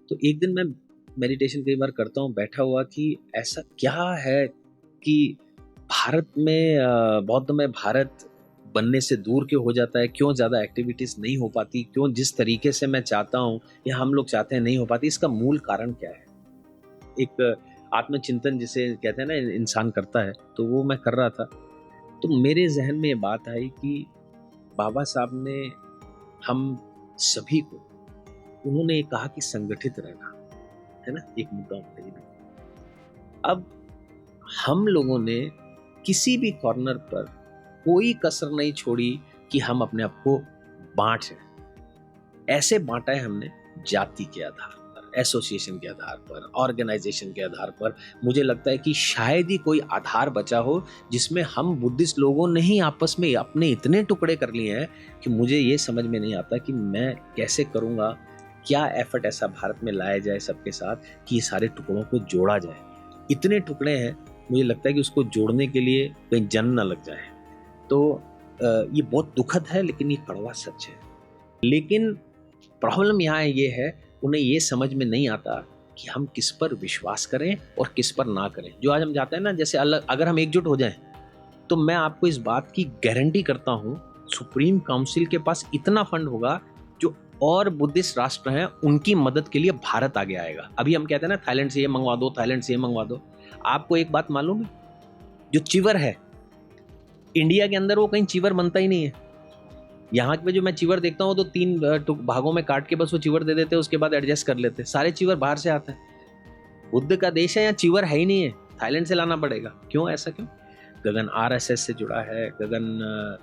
तो एक दिन मैं मेडिटेशन कई बार करता हूँ बैठा हुआ कि ऐसा क्या है कि भारत में बौद्ध में भारत बनने से दूर क्यों हो जाता है, क्यों ज़्यादा एक्टिविटीज़ नहीं हो पाती, क्यों जिस तरीके से मैं चाहता हूँ या हम लोग चाहते हैं नहीं हो पाती, इसका मूल कारण क्या है। एक आत्मचिंतन जिसे कहते हैं ना इंसान करता है, तो वो मैं कर रहा था। तो मेरे जहन में ये बात आई कि बाबा साहब ने हम सभी को, उन्होंने कहा कि संगठित रहना है ना, एक मुद्दा होता है। अब हम लोगों ने किसी भी कॉर्नर पर कोई कसर नहीं छोड़ी कि हम अपने आप को बांटें। ऐसे बांटा है हमने जाति के आधार पर, एसोसिएशन के आधार पर, ऑर्गेनाइजेशन के आधार पर। मुझे लगता है कि शायद ही कोई आधार बचा हो जिसमें हम बुद्धिस्ट लोगों ने ही आपस में अपने इतने टुकड़े कर लिए हैं कि मुझे ये समझ में नहीं आता कि मैं कैसे करूँगा, क्या एफर्ट ऐसा भारत में लाया जाए सबके साथ कि ये सारे टुकड़ों को जोड़ा जाए। इतने टुकड़े हैं, मुझे लगता है कि उसको जोड़ने के लिए कहीं जंग ना लग जाए। तो ये बहुत दुखद है, लेकिन ये कड़वा सच है। लेकिन प्रॉब्लम यहाँ ये है, उन्हें ये समझ में नहीं आता कि हम किस पर विश्वास करें और किस पर ना करें। जो आज हम चाहते हैं ना, जैसे अगर हम एकजुट हो जाएं, तो मैं आपको इस बात की गारंटी करता हूँ, सुप्रीम काउंसिल के पास इतना फंड होगा जो और बुद्धिस्ट राष्ट्र हैं उनकी मदद के लिए भारत आगे आएगा। अभी हम कहते हैं ना, थाईलैंड से ये मंगवा दो, थाईलैंड से ये मंगवा दो। आपको एक बात मालूम है, जो चीवर है इंडिया के अंदर, वो कहीं चीवर बनता ही नहीं है। यहाँ पे जो मैं चीवर देखता हूँ तो 3 भागों में काट के बस वो चीवर दे देते हैं, उसके बाद एडजस्ट कर लेते हैं। सारे चीवर बाहर से आते हैं। बुद्ध का देश है, यहाँ चीवर है ही नहीं है, थाईलैंड से लाना पड़ेगा। क्यों, ऐसा क्यों? गगन आरएसएस से जुड़ा है, गगन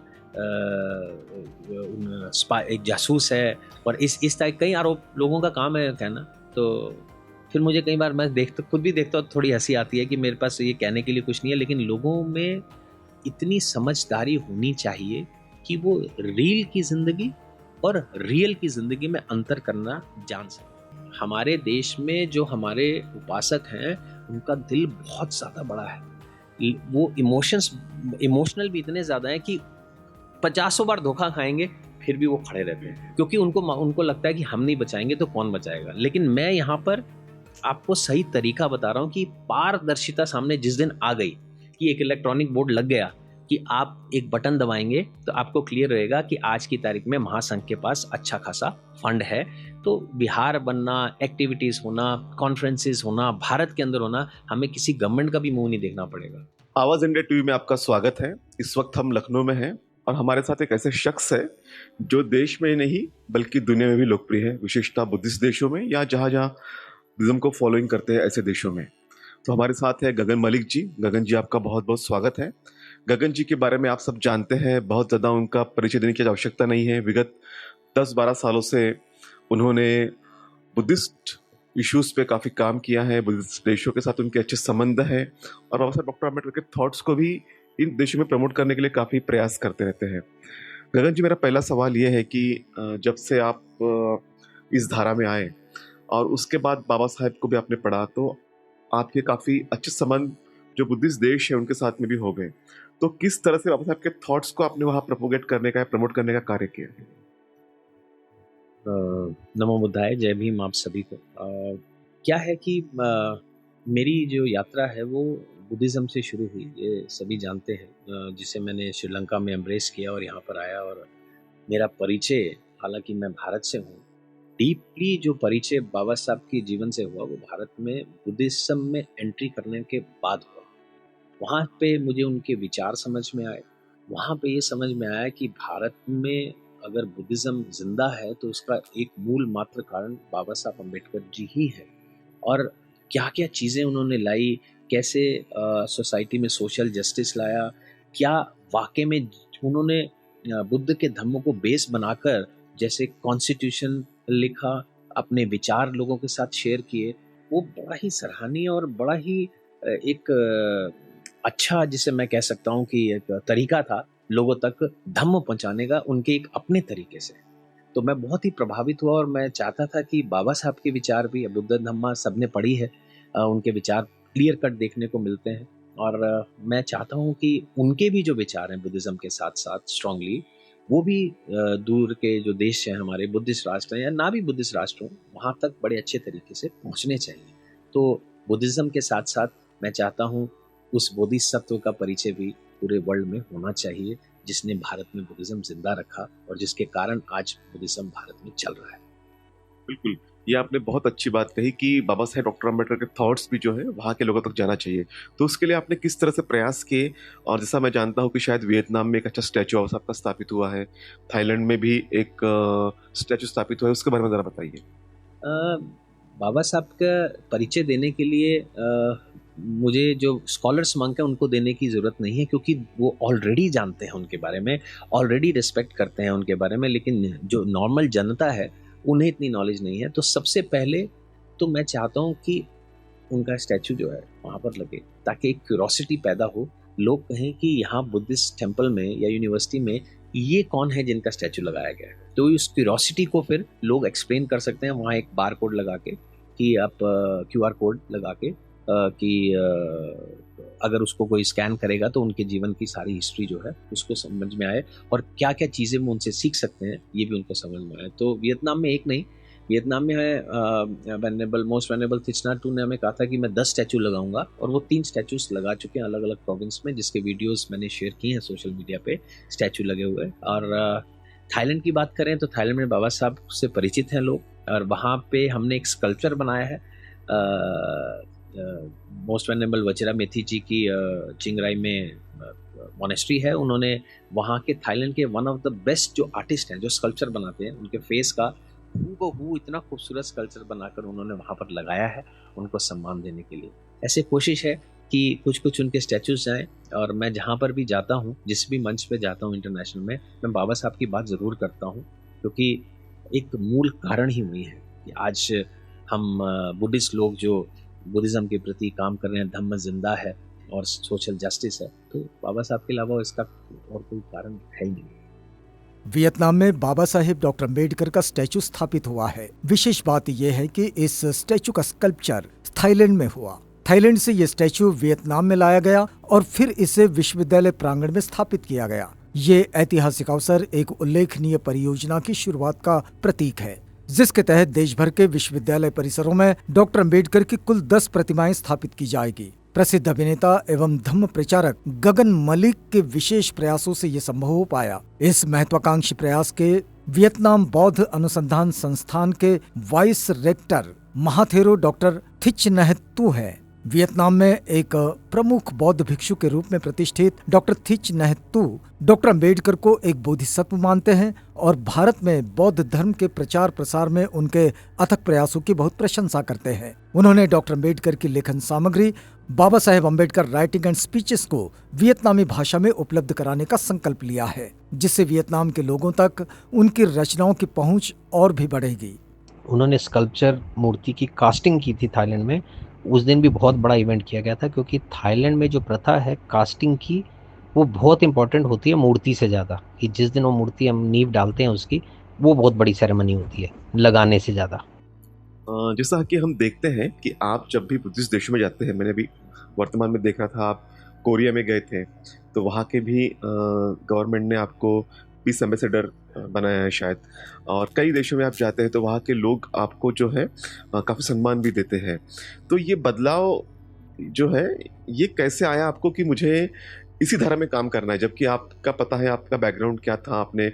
एक जासूस है, और इस टाइप कई आरोप लोगों का काम है कहना। तो फिर मुझे कई बार मैं खुद भी देखता हूँ, थोड़ी हंसी आती है कि मेरे पास ये कहने के लिए कुछ नहीं है, लेकिन लोगों में इतनी समझदारी होनी चाहिए कि वो रील की जिंदगी और रियल की जिंदगी में अंतर करना जान सके। हमारे देश में जो हमारे उपासक हैं, उनका दिल बहुत ज़्यादा बड़ा है। वो इमोशनल भी इतने ज़्यादा हैं कि 50 बार धोखा खाएंगे फिर भी वो खड़े रहते हैं, क्योंकि उनको लगता है कि हम नहीं बचाएंगे तो कौन बचाएगा। लेकिन मैं यहाँ पर आपको सही तरीका बता रहा हूँ कि पारदर्शिता सामने जिस दिन आ गई कि एक इलेक्ट्रॉनिक बोर्ड लग गया कि आप एक बटन दबाएंगे तो आपको क्लियर रहेगा कि आज की तारीख में महासंघ के पास अच्छा खासा फंड है। तो बिहार बनना, एक्टिविटीज होना, कॉन्फ्रेंसेस होना, भारत के अंदर होना, हमें किसी गवर्नमेंट का भी मुंह नहीं देखना पड़ेगा। आवाज इंडिया टीवी में आपका स्वागत है। इस वक्त हम लखनऊ में हैं और हमारे साथ एक ऐसे शख्स है जो देश में नहीं बल्कि दुनिया में भी लोकप्रिय है, विशेषतः बुद्धिस्ट देशों में या जहाँ जहाँ बुद्धिज्म को फॉलोइंग करते हैं ऐसे देशों में। तो हमारे साथ है गगन मलिक जी। गगन जी, आपका बहुत बहुत स्वागत है। गगन जी के बारे में आप सब जानते हैं, बहुत ज़्यादा उनका परिचय देने की आवश्यकता नहीं है। विगत 10-12 सालों से उन्होंने बुद्धिस्ट इश्यूज पे काफ़ी काम किया है, बुद्धिस्ट देशों के साथ उनके अच्छे संबंध है और बाबा साहब डॉक्टर अम्बेडकर के थॉट्स को भी इन देशों में प्रमोट करने के लिए काफ़ी प्रयास करते रहते हैं। गगन जी, मेरा पहला सवाल ये है कि जब से आप इस धारा में आए और उसके बाद बाबा साहब को भी आपने पढ़ा, तो आपके काफ़ी अच्छे संबंध जो बुद्धिस्ट देश है उनके साथ में भी हो गए। तो किस तरह से बाबा साहब के थॉट्स को आपने वहाँ प्रोपोगेट करने का, प्रमोट करने का कार्य किया? नमो बुद्धाय, जय भीम आप सभी को। क्या है कि मेरी जो यात्रा है वो बुद्धिज़्म से शुरू हुई, ये सभी जानते हैं। जिसे मैंने श्रीलंका में एम्ब्रेस किया और यहाँ पर आया, और मेरा परिचय, हालांकि मैं भारत से हूँ, डीपली जो परिचय बाबा साहब के जीवन से हुआ वो भारत में बुद्धिज़्म में एंट्री करने के बाद हुआ। वहाँ पे मुझे उनके विचार समझ में आए। वहाँ पे ये समझ में आया कि भारत में अगर बुद्धिज़्म जिंदा है तो उसका एक मूल मात्र कारण बाबा साहब अम्बेडकर जी ही है। और क्या क्या चीज़ें उन्होंने लाई, कैसे सोसाइटी में सोशल जस्टिस लाया, क्या वाकई में उन्होंने बुद्ध के धम्मों को बेस बनाकर जैसे कॉन्स्टिट्यूशन लिखा, अपने विचार लोगों के साथ शेयर किए, वो बड़ा ही सराहनीय और बड़ा ही एक अच्छा, जिसे मैं कह सकता हूँ कि एक तरीका था लोगों तक धम्म पहुंचाने का, उनके एक अपने तरीके से। तो मैं बहुत ही प्रभावित हुआ और मैं चाहता था कि बाबा साहब के विचार भी, बुद्ध धम्मा सबने पढ़ी है, उनके विचार क्लियर कट देखने को मिलते हैं। और मैं चाहता हूँ कि उनके भी जो विचार हैं बुद्धिज़्म के साथ साथ स्ट्रांगली, वो भी दूर के जो देश हैं हमारे, बुद्धिस्ट राष्ट्र हैं या ना भी बुद्धिस्ट राष्ट्र हों, वहाँ तक बड़े अच्छे तरीके से पहुँचने चाहिए। तो बुद्धिज़्म के साथ साथ मैं चाहता हूँ उस बोधिसत्व का परिचय भी पूरे वर्ल्ड में होना चाहिए, जिसने भारत में बुद्धिज़्म जिंदा रखा और जिसके कारण आज बुद्धिज़्म भारत में चल रहा है। बिल्कुल, ये आपने बहुत अच्छी बात कही कि बाबा साहेब डॉक्टर अम्बेडकर के थॉट्स भी जो है वहाँ के लोगों तक जाना चाहिए। तो उसके लिए आपने किस तरह से प्रयास किए? और जैसा मैं जानता हूँ कि शायद वियतनाम में एक अच्छा स्टैच्यू ऑफ आपका स्थापित हुआ है, थाईलैंड में भी एक स्टैच्यू स्थापित हुआ है, उसके बारे में ज़रा बताइए। अ, बाबा साहब का परिचय देने के लिए मुझे जो स्कॉलर्स मांगते हैं उनको देने की ज़रूरत नहीं है, क्योंकि वो ऑलरेडी जानते हैं उनके बारे में, ऑलरेडी रिस्पेक्ट करते हैं उनके बारे में, लेकिन जो नॉर्मल जनता है उन्हें इतनी नॉलेज नहीं है। तो सबसे पहले तो मैं चाहता हूँ कि उनका स्टैचू जो है वहाँ पर लगे, ताकि एक क्यूरोसिटी पैदा हो, लोग कहें कि यहाँ बुद्धिस्ट टेम्पल में या यूनिवर्सिटी में ये कौन है जिनका स्टैचू लगाया गया है। तो उस क्यूरोसिटी को फिर लोग एक्सप्लेन कर सकते हैं वहाँ एक बार कोड लगा के, कि आप QR कोड लगा के कि अगर उसको कोई स्कैन करेगा तो उनके जीवन की सारी हिस्ट्री जो है उसको समझ में आए, और क्या क्या चीज़ें वो उनसे सीख सकते हैं ये भी उनको समझ में आए। तो वियतनाम में एक नहीं, वियतनाम में है वेनेबल मोस्ट वेनेबल थिच नाट टू ने हमें कहा था कि मैं 10 स्टैचू लगाऊंगा, और वो 3 स्टैचूज लगा चुके हैं अलग अलग प्रोविंस में, जिसके वीडियोस मैंने शेयर किए हैं सोशल मीडिया पे, स्टैचू लगे हुए। और थाईलैंड की बात करें तो थाईलैंड में बाबा साहब से परिचित हैं लोग, और वहाँ पे हमने एक स्कल्पचर बनाया है मोस्ट वेनेबल वचिरा मेथी जी की चिंगराई में मोनेस्ट्री है। उन्होंने वहाँ के थाईलैंड के वन ऑफ द बेस्ट जो आर्टिस्ट हैं जो स्कल्पचर बनाते हैं, उनके फेस का हूबहू इतना खूबसूरत स्कल्पचर बनाकर उन्होंने वहाँ पर लगाया है उनको सम्मान देने के लिए। ऐसे कोशिश है कि कुछ कुछ उनके स्टैचूज जाएं, और मैं जहाँ पर भी जाता हूँ, जिस भी मंच पे जाता हूँ इंटरनेशनल में, मैं बाबा साहब की बात ज़रूर करता हूँ, क्योंकि एक मूल कारण ही वही है कि आज हम बुद्धिस्ट लोग जो बुद्धिज़्म के प्रति काम कर रहे हैं, धम्म जिंदा है और सोशल जस्टिस है, तो बाबा साहब के अलावा इसका और कोई कारण है ही नहीं। वियतनाम में बाबा साहेब डॉक्टर अम्बेडकर का स्टैचू स्थापित हुआ है। विशेष बात यह है कि इस स्टैचू का स्कल्पचर थाईलैंड में हुआ। थाईलैंड से ये स्टैचू वियतनाम में लाया गया और फिर इसे विश्वविद्यालय प्रांगण में स्थापित किया गया। ये ऐतिहासिक अवसर एक उल्लेखनीय परियोजना की शुरुआत का प्रतीक है, जिसके तहत देश भर के विश्वविद्यालय परिसरों में डॉक्टर अम्बेडकर की कुल 10 प्रतिमाएं स्थापित की जाएगी। प्रसिद्ध अभिनेता एवं धम्म प्रचारक गगन मलिक के विशेष प्रयासों से ये संभव हो पाया। इस महत्वाकांक्षी प्रयास के वियतनाम बौद्ध अनुसंधान संस्थान के वाइस रेक्टर महाथेरो डॉक्टर थिच नैत तू है। वियतनाम में एक प्रमुख बौद्ध भिक्षु के रूप में प्रतिष्ठित डॉक्टर थिच नैत तू डॉक्टर अम्बेडकर को एक बोधिसत्व मानते हैं और भारत में बौद्ध धर्म के प्रचार प्रसार में उनके अथक प्रयासों की बहुत प्रशंसा करते हैं। उन्होंने डॉक्टर अम्बेडकर की लेखन सामग्री Baba Saheb Ambedkar writing and speeches को वियतनामी भाषा में उपलब्ध कराने का संकल्प लिया है, जिससे वियतनाम के लोगों तक उनकी रचनाओं की पहुंच और भी बढ़ेगी। उन्होंने स्कल्पचर मूर्ति की कास्टिंग की थी थाईलैंड में। उस दिन भी बहुत बड़ा इवेंट किया गया था, क्योंकि थाईलैंड में जो प्रथा है कास्टिंग की, वो बहुत इंपॉर्टेंट होती है मूर्ति से ज़्यादा। कि जिस दिन वो मूर्ति हम नींव डालते हैं उसकी, वो बहुत बड़ी सेरेमनी होती है लगाने से ज़्यादा। जैसा कि हम देखते हैं कि आप जब भी बुद्धिस्ट देशों में जाते हैं, मैंने भी वर्तमान में देख रहा था आप कोरिया में गए थे, तो वहाँ के भी गवर्नमेंट ने आपको पीस एम्बेसडर बनाया है शायद, और कई देशों में आप जाते हैं तो वहाँ के लोग आपको जो है काफ़ी सम्मान भी देते हैं। तो ये बदलाव जो है ये कैसे आया आपको कि मुझे इसी धारा में काम करना है, जबकि आपका पता है आपका बैकग्राउंड क्या था, आपने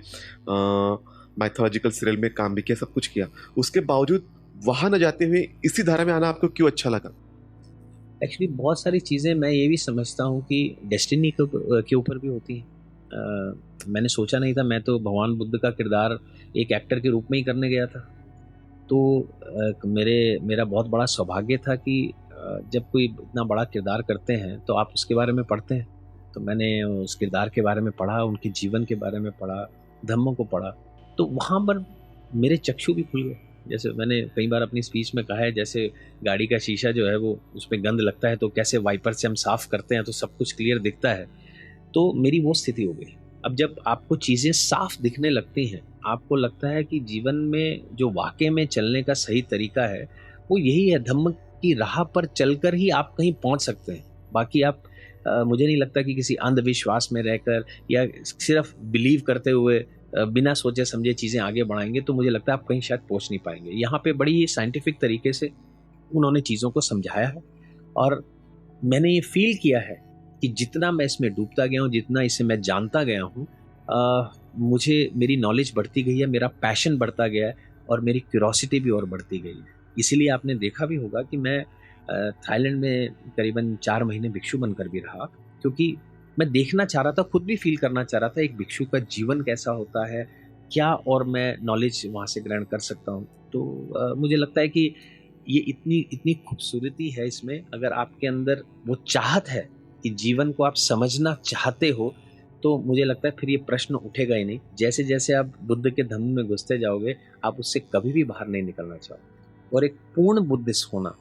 माइथोलॉजिकल सीरियल में काम भी किया, सब कुछ किया, उसके बावजूद वहाँ न जाते हुए इसी धारा में आना आपको क्यों अच्छा लगा? एक्चुअली बहुत सारी चीज़ें मैं ये भी समझता हूँ कि डेस्टिनी के ऊपर भी होती हैं। मैंने सोचा नहीं था, मैं तो भगवान बुद्ध का किरदार एक एक्टर के रूप में ही करने गया था। तो मेरा बहुत बड़ा सौभाग्य था कि जब कोई इतना बड़ा किरदार करते हैं तो आप उसके बारे में पढ़ते हैं। तो मैंने उस किरदार के बारे में पढ़ा, उनके जीवन के बारे में पढ़ा, धम्मों को पढ़ा, तो वहाँ पर मेरे चक्षु भी खुल गए। जैसे मैंने कई बार अपनी स्पीच में कहा है, जैसे गाड़ी का शीशा जो है वो उसमें गंद लगता है तो कैसे वाइपर से हम साफ़ करते हैं तो सब कुछ क्लियर दिखता है, तो मेरी वो स्थिति हो गई। अब जब आपको चीज़ें साफ दिखने लगती हैं, आपको लगता है कि जीवन में जो वाकई में चलने का सही तरीका है वो यही है, धम्म की राह पर चलकर ही आप कहीं पहुंच सकते हैं। बाकी आप मुझे नहीं लगता कि किसी अंधविश्वास में रहकर या सिर्फ बिलीव करते हुए बिना सोचे समझे चीज़ें आगे बढ़ाएंगे तो मुझे लगता है आप कहीं शायद पहुंच नहीं पाएंगे। यहाँ पे बड़ी ही साइंटिफिक तरीके से उन्होंने चीज़ों को समझाया है और मैंने ये फील किया है कि जितना मैं इसमें डूबता गया हूँ, जितना इसे मैं जानता गया हूँ, मुझे मेरी नॉलेज बढ़ती गई है, मेरा पैशन बढ़ता गया है और मेरी क्यूरोसिटी भी और बढ़ती गई है। इसीलिए आपने देखा भी होगा कि मैं थाईलैंड में करीबन 4 महीने भिक्षु बनकर भी रहा, क्योंकि मैं देखना चाह रहा था, खुद भी फील करना चाह रहा था एक भिक्षु का जीवन कैसा होता है, क्या और मैं नॉलेज वहाँ से ग्रहण कर सकता हूँ। तो मुझे लगता है कि ये इतनी इतनी खूबसूरती है इसमें, अगर आपके अंदर वो चाहत है कि जीवन को आप समझना चाहते हो, तो मुझे लगता है फिर ये प्रश्न उठेगा ही नहीं। जैसे जैसे आप बुद्ध के धम्म में घुसते जाओगे, आप उससे कभी भी बाहर नहीं निकलना चाहोगे। और एक पूर्ण बुद्धिस्ट होना,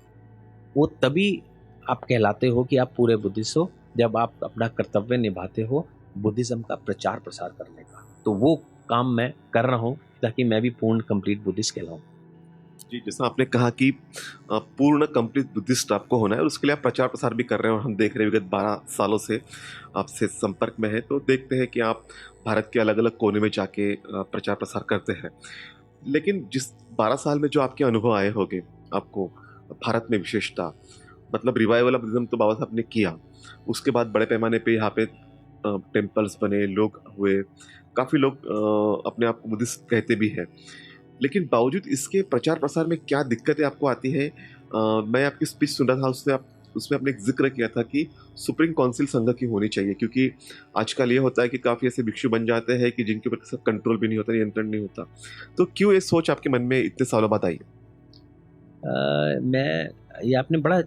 वो तभी आप कहलाते हो कि आप पूरे बुद्धिस्ट हो, जब आप अपना कर्तव्य निभाते हो बुद्धिज्म का प्रचार प्रसार करने का। तो वो काम मैं कर रहा हूँ ताकि मैं भी पूर्ण कंप्लीट बुद्धिस्ट कहलाऊँ। जी, जैसा आपने कहा कि पूर्ण कंप्लीट बुद्धिस्ट आपको होना है और उसके लिए आप प्रचार प्रसार भी कर रहे हैं और हम देख रहे हैं विगत 12 सालों से आपसे संपर्क में है, तो देखते हैं कि आप भारत के अलग अलग कोने में जाके प्रचार प्रसार करते हैं। लेकिन जिस 12 साल में जो आपके अनुभव आए होंगे आपको भारत में विशेषता, मतलब रिवाइवल ऑफ बुद्धिज्म तो बाबा साहब ने किया, उसके बाद बड़े पैमाने पे यहाँ पे टेम्पल्स बने, लोग हुए, काफ़ी लोग अपने आप को बुद्धिस्ट कहते भी हैं। लेकिन बावजूद इसके प्रचार प्रसार में क्या दिक्कतें आपको आती है? मैं आपकी स्पीच सुन रहा था, उसमें आपने एक जिक्र किया था कि सुप्रीम काउंसिल संघ की होनी चाहिए, क्योंकि आजकल ये होता है कि काफ़ी ऐसे भिक्षु बन जाते हैं कि जिनके ऊपर सब कंट्रोल भी नहीं होता, नियंत्रण नहीं होता। तो क्यों ये सोच आपके मन में इतने सालों बाद आई? ये आपने बड़ा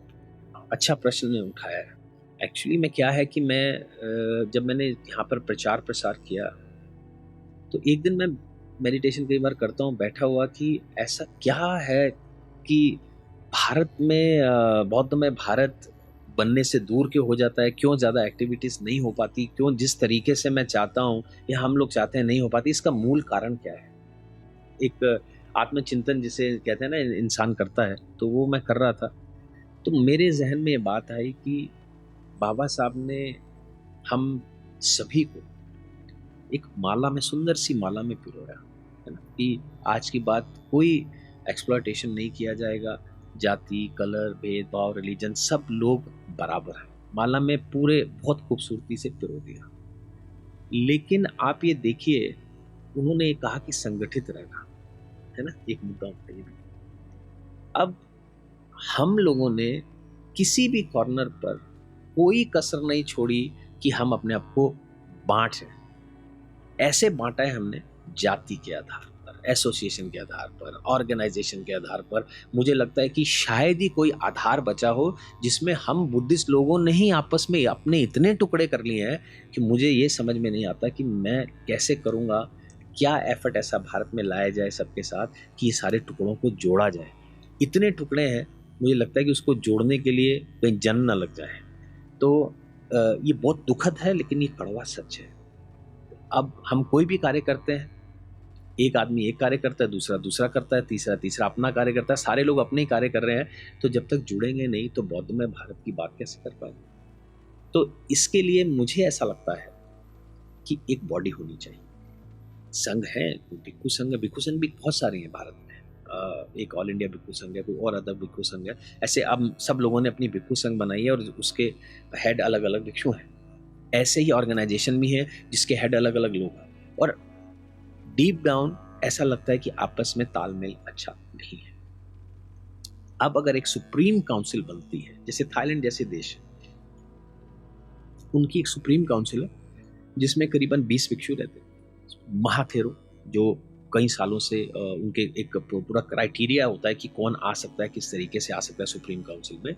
अच्छा प्रश्न उठाया है। एक्चुअली में क्या है कि जब मैंने यहाँ पर प्रचार प्रसार किया, तो एक दिन मैं मेडिटेशन कई बार करता हूँ बैठा हुआ कि ऐसा क्या है कि भारत में बौद्ध में भारत बनने से दूर क्यों हो जाता है, क्यों ज़्यादा एक्टिविटीज़ नहीं हो पाती, क्यों जिस तरीके से मैं चाहता हूँ या हम लोग चाहते हैं नहीं हो पाती, इसका मूल कारण क्या है। एक आत्मचिंतन जिसे कहते हैं ना इंसान करता है, तो वो मैं कर रहा था। तो मेरे जहन में ये बात आई कि बाबा साहब ने हम सभी को एक माला में, सुंदर सी माला में पिरोया है ना, कि आज की बात कोई एक्सप्लॉयटेशन नहीं किया जाएगा, जाति, कलर, भेदभाव, रिलीजन, सब लोग बराबर हैं। माला में पूरे बहुत खूबसूरती से पिरो दिया। लेकिन आप ये देखिए, उन्होंने ये कहा कि संगठित रहना, है ना, एक मुद्दा होता है ये भी। अब हम लोगों ने किसी भी कॉर्नर पर कोई कसर नहीं छोड़ी कि हम अपने आप को बांटें। ऐसे बांटा है हमने जाति के आधार पर, एसोसिएशन के आधार पर, ऑर्गेनाइजेशन के आधार पर। मुझे लगता है कि शायद ही कोई आधार बचा हो जिसमें हम बुद्धिस्ट लोगों ने ही आपस में अपने इतने टुकड़े कर लिए हैं कि मुझे ये समझ में नहीं आता कि मैं कैसे करूँगा, क्या एफर्ट ऐसा भारत में लाया जाए सबके साथ कि ये सारे टुकड़ों को जोड़ा जाए। इतने टुकड़े हैं, मुझे लगता है कि उसको जोड़ने के लिए कहीं जन ना लग जाए। तो ये बहुत दुखद है, लेकिन ये कड़वा सच है। अब हम कोई भी कार्य करते हैं, एक आदमी एक कार्य करता है, दूसरा दूसरा करता है, तीसरा तीसरा अपना कार्य करता है, सारे लोग अपने ही कार्य कर रहे हैं, तो जब तक जुड़ेंगे नहीं तो बौद्ध में भारत की बात कैसे कर पाएंगे। तो इसके लिए मुझे ऐसा लगता है कि एक बॉडी होनी चाहिए। संघ है, भिक्खु संघ भी बहुत सारे हैं भारत में, एक ऑल इंडिया भिक्खु संघ है, कोई और अदर भिक्खु संघ है। ऐसे अब सब लोगों ने अपनी भिक्खु संघ बनाई है और उसके हेड अलग अलग भिक्षु हैं। ऐसे ही ऑर्गेनाइजेशन भी है जिसके हेड अलग अलग लोग हैं, और डीप डाउन ऐसा लगता है कि आपस में तालमेल अच्छा नहीं है। अब अगर एक सुप्रीम काउंसिल बनती है, जैसे थाईलैंड जैसे देश, उनकी एक सुप्रीम काउंसिल है जिसमें करीबन 20 भिक्षु रहते हैं, महाथेरो, जो कई सालों से उनके एक पूरा क्राइटेरिया होता है कि कौन आ सकता है, किस तरीके से आ सकता है सुप्रीम काउंसिल में,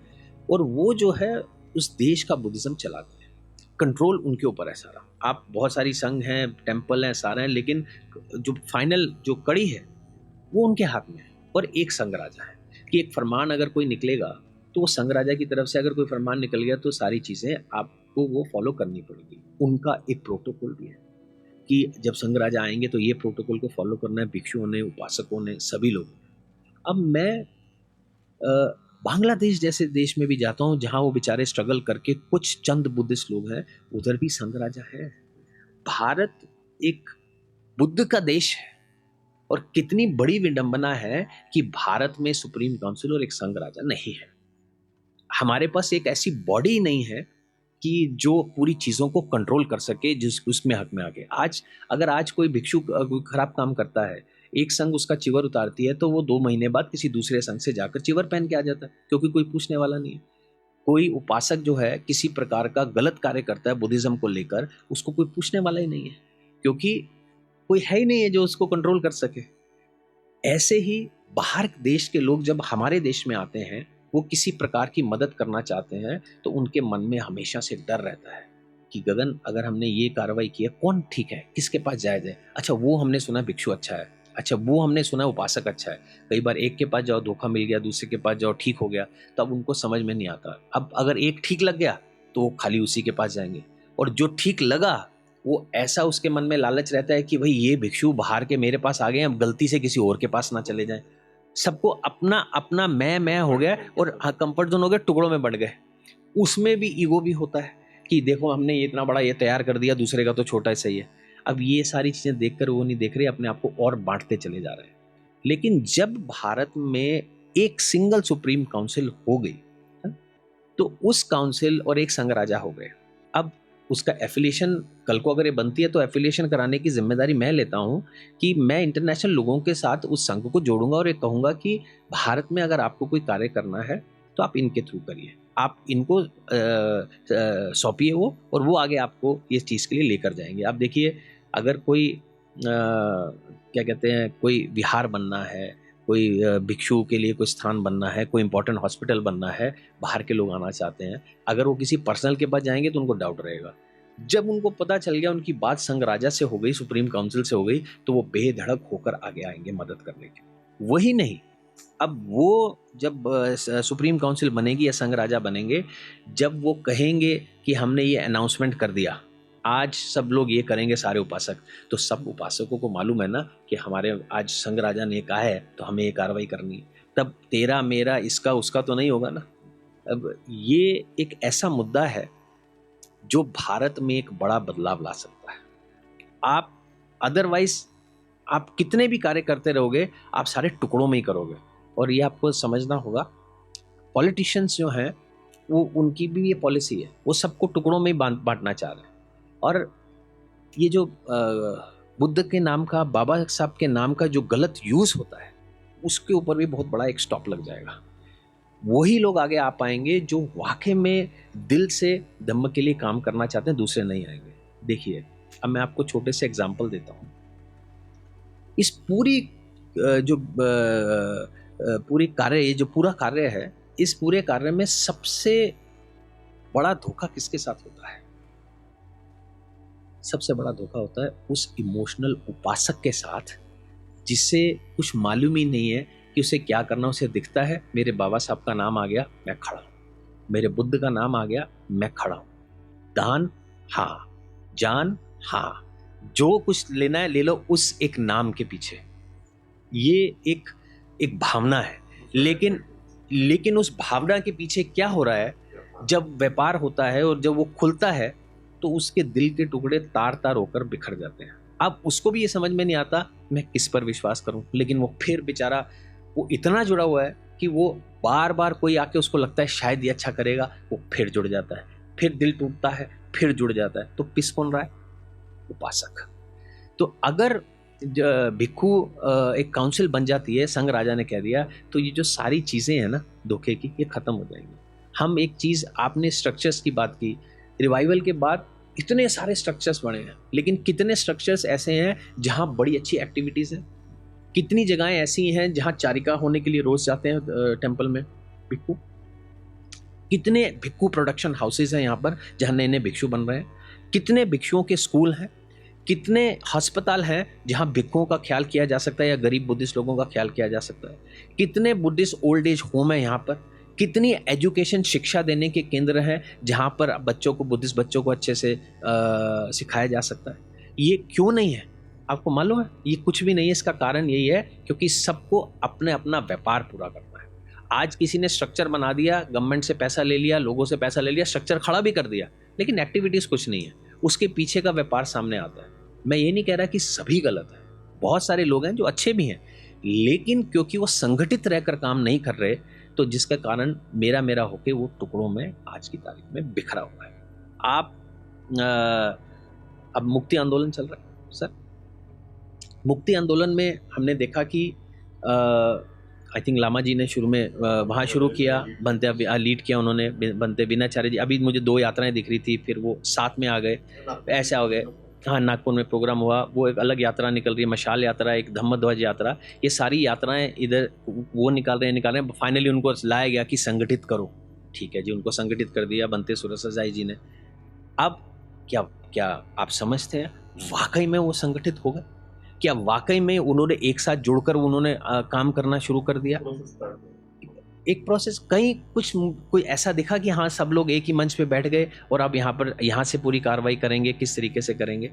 और वो जो है उस देश का बुद्धिज्म चलाते हैं। कंट्रोल उनके ऊपर है सारा। आप बहुत सारी संघ हैं, टेम्पल हैं, सारे हैं, लेकिन जो फाइनल जो कड़ी है वो उनके हाथ में है। और एक संघ राजा है कि एक फरमान अगर कोई निकलेगा तो वो संघ राजा की तरफ से अगर कोई फरमान निकल गया तो सारी चीज़ें आपको वो फॉलो करनी पड़ेगी। उनका एक प्रोटोकॉल भी है कि जब संघ राजा आएंगे तो ये प्रोटोकॉल को फॉलो करना है, भिक्षुओं ने, उपासकों ने, सभी लोग। अब मैं बांग्लादेश जैसे देश में भी जाता हूँ जहाँ वो बेचारे स्ट्रगल करके कुछ चंद बुद्धिस्ट लोग हैं, उधर भी संघ राजा है। भारत एक बुद्ध का देश है, और कितनी बड़ी विडंबना है कि भारत में सुप्रीम काउंसिल और एक संघ राजा नहीं है। हमारे पास एक ऐसी बॉडी नहीं है कि जो पूरी चीजों को कंट्रोल कर सके, जिस उसमें हक में आके। अगर कोई भिक्षु कोई खराब काम करता है, एक संघ उसका चिवर उतारती है, तो वो 2 महीने बाद किसी दूसरे संघ से जाकर चिवर पहन के आ जाता है, क्योंकि कोई पूछने वाला नहीं है। कोई उपासक जो है किसी प्रकार का गलत कार्य करता है बुद्धिज्म को लेकर, उसको कोई पूछने वाला ही नहीं है, क्योंकि कोई है ही नहीं है जो उसको कंट्रोल कर सके। ऐसे ही बाहर देश के लोग जब हमारे देश में आते हैं, वो किसी प्रकार की मदद करना चाहते हैं, तो उनके मन में हमेशा से डर रहता है कि गगन, अगर हमने ये कार्रवाई की है, कौन ठीक है, किसके पास जायज है। अच्छा, वो हमने सुना भिक्षु अच्छा है, अच्छा वो हमने सुना उपासक अच्छा है। कई बार एक के पास जाओ धोखा मिल गया, दूसरे के पास जाओ ठीक हो गया, तो अब उनको समझ में नहीं आता। अब अगर एक ठीक लग गया तो वो खाली उसी के पास जाएंगे, और जो ठीक लगा वो ऐसा उसके मन में लालच रहता है कि भाई ये भिक्षु बाहर के मेरे पास आ गए, अब गलती से किसी और के पास ना चले जाएं। सबको अपना अपना मैं हो गया, और कंफर्ट जोन हो गया, टुकड़ों में बढ़ गए। उसमें भी ईगो भी होता है कि देखो हमने ये इतना बड़ा ये तैयार कर दिया, दूसरे का तो छोटा ही सही है। अब ये सारी चीजें देखकर वो नहीं देख रहे, अपने आप को और बांटते चले जा रहे हैं। लेकिन जब भारत में एक सिंगल सुप्रीम काउंसिल हो गई, तो उस काउंसिल और एक संघ राजा हो गए। अब उसका एफिलिएशन, कल को अगर ये बनती है तो एफिलिएशन कराने की जिम्मेदारी मैं लेता हूं कि मैं इंटरनेशनल लोगों के साथ उस संघ को जोड़ूंगा और ये कहूंगा कि भारत में अगर आपको कोई कार्य करना है तो आप इनके थ्रू करिए, आप इनको सौंपिए वो, और वो आगे आपको इस चीज़ के लिए लेकर जाएंगे। आप देखिए, अगर कोई क्या कहते हैं, कोई विहार बनना है, कोई भिक्षु के लिए कोई स्थान बनना है, कोई इंपॉर्टेंट हॉस्पिटल बनना है, बाहर के लोग आना चाहते हैं, अगर वो किसी पर्सनल के पास जाएंगे तो उनको डाउट रहेगा। जब उनको पता चल गया उनकी बात संघ राजा से हो गई, सुप्रीम काउंसिल से हो गई, तो वो बेधड़क होकर आगे आएंगे मदद करने के। वही नहीं, अब वो जब सुप्रीम काउंसिल बनेगी या संघ राजा बनेंगे, जब वो कहेंगे कि हमने ये अनाउंसमेंट कर दिया, आज सब लोग ये करेंगे, सारे उपासक, तो सब उपासकों को मालूम है ना कि हमारे आज संघ राजा ने कहा है तो हमें ये कार्रवाई करनी है। तब तेरा मेरा इसका उसका तो नहीं होगा ना। अब ये एक ऐसा मुद्दा है जो भारत में एक बड़ा बदलाव ला सकता है। आप अदरवाइज आप कितने भी कार्य करते रहोगे, आप सारे टुकड़ों में ही करोगे। और ये आपको समझना होगा, पॉलिटिशियंस जो हैं वो, उनकी भी ये पॉलिसी है, वो सबको टुकड़ों में ही बांटना चाह रहे हैं। और ये जो बुद्ध के नाम का, बाबा साहब के नाम का जो गलत यूज होता है, उसके ऊपर भी बहुत बड़ा एक स्टॉप लग जाएगा। वही लोग आगे आ पाएंगे जो वाकई में दिल से धम्म के लिए काम करना चाहते हैं, दूसरे नहीं आएंगे। देखिए, अब मैं आपको छोटे से एग्जांपल देता हूँ। इस पूरी जो पूरी कार्य, ये जो पूरा कार्य है, इस पूरे कार्य में सबसे बड़ा धोखा किसके साथ होता है? सबसे बड़ा धोखा होता है उस इमोशनल उपासक के साथ, जिससे कुछ मालूम ही नहीं है कि उसे क्या करना। उसे दिखता है मेरे बाबा साहब का नाम आ गया, मैं खड़ा हूं, मेरे बुद्ध का नाम आ गया, मैं खड़ा हूं, दान हाँ, जान हाँ, जो कुछ लेना है ले लो उस एक नाम के पीछे। ये एक भावना है, लेकिन उस भावना के पीछे क्या हो रहा है, जब व्यापार होता है और जब वो खुलता है तो उसके दिल के टुकड़े तार तार होकर बिखर जाते हैं। अब उसको भी ये समझ में नहीं आता मैं किस पर विश्वास करूं, लेकिन वो फिर बेचारा वो इतना जुड़ा हुआ है कि वो बार बार कोई आके उसको लगता है शायद ये अच्छा करेगा, वो फिर जुड़ जाता है, फिर दिल टूटता है, फिर जुड़ जाता है। तो पिस कौन रहा है? उपासक। तो अगर भिक्षु एक काउंसिल बन जाती है, संघ राजा ने कह दिया, तो ये जो सारी चीजें हैं ना धोखे की, ये खत्म हो जाएंगी। हम एक चीज, आपने स्ट्रक्चर्स की बात की, रिवाइवल के बाद इतने सारे स्ट्रक्चर्स बने हैं, लेकिन कितने स्ट्रक्चर्स ऐसे हैं जहां बड़ी अच्छी एक्टिविटीज हैं? कितनी जगहें ऐसी हैं जहां चारिका होने के लिए रोज जाते हैं टेंपल में भिक्षु? कितने भिक्षु प्रोडक्शन हाउसेज हैं यहाँ पर जहां नए नए भिक्षु बन रहे हैं? कितने भिक्षुओं के स्कूल हैं? कितने अस्पताल हैं जहां भिक्षुओं का ख्याल किया जा सकता है या गरीब बुद्धिस्ट लोगों का ख्याल किया जा सकता है? कितने बुद्धिस्ट ओल्ड एज होम है यहाँ पर? कितनी एजुकेशन, शिक्षा देने के केंद्र हैं जहां पर बच्चों को, बुद्धिस्ट बच्चों को अच्छे से सिखाया जा सकता है? ये क्यों नहीं है? आपको मालूम है? ये कुछ भी नहीं है। इसका कारण यही है क्योंकि सबको अपने अपना व्यापार पूरा करना है। आज किसी ने स्ट्रक्चर बना दिया, गवर्नमेंट से पैसा ले लिया, लोगों से पैसा ले लिया, स्ट्रक्चर खड़ा भी कर दिया, लेकिन एक्टिविटीज कुछ नहीं है। उसके पीछे का व्यापार सामने आता है। मैं ये नहीं कह रहा कि सभी गलत है, बहुत सारे लोग हैं जो अच्छे भी हैं, लेकिन क्योंकि वो संगठित रहकर काम नहीं कर रहे, तो जिसका कारण मेरा मेरा होके वो टुकड़ों में आज की तारीख में बिखरा हुआ है। आप अब मुक्ति आंदोलन चल रहा है सर, मुक्ति आंदोलन में हमने देखा कि आई थिंक लामा जी ने शुरू में वहाँ शुरू किया, बनते लीड किया उन्होंने, बनते विनाचार्य जी। अभी मुझे 2 यात्राएं दिख रही थी, फिर वो साथ में आ गए, ऐसे हो गए। हाँ, नागपुर में प्रोग्राम हुआ, वो एक अलग यात्रा निकल रही है, मशाल यात्रा, एक धम्मध्वज यात्रा, ये सारी यात्राएं इधर वो निकाल रहे हैं। फाइनली उनको लाया गया कि संगठित करो, ठीक है जी, उनको संगठित कर दिया बनते सुरसजाई जी ने। अब क्या आप समझते हैं वाकई में वो संगठित हो गए? क्या वाकई में उन्होंने एक साथ जुड़कर उन्होंने काम करना शुरू कर दिया? एक प्रोसेस, कोई ऐसा दिखा कि हाँ सब लोग एक ही मंच पे बैठ गए और अब यहाँ से पूरी कार्रवाई करेंगे, किस तरीके से करेंगे?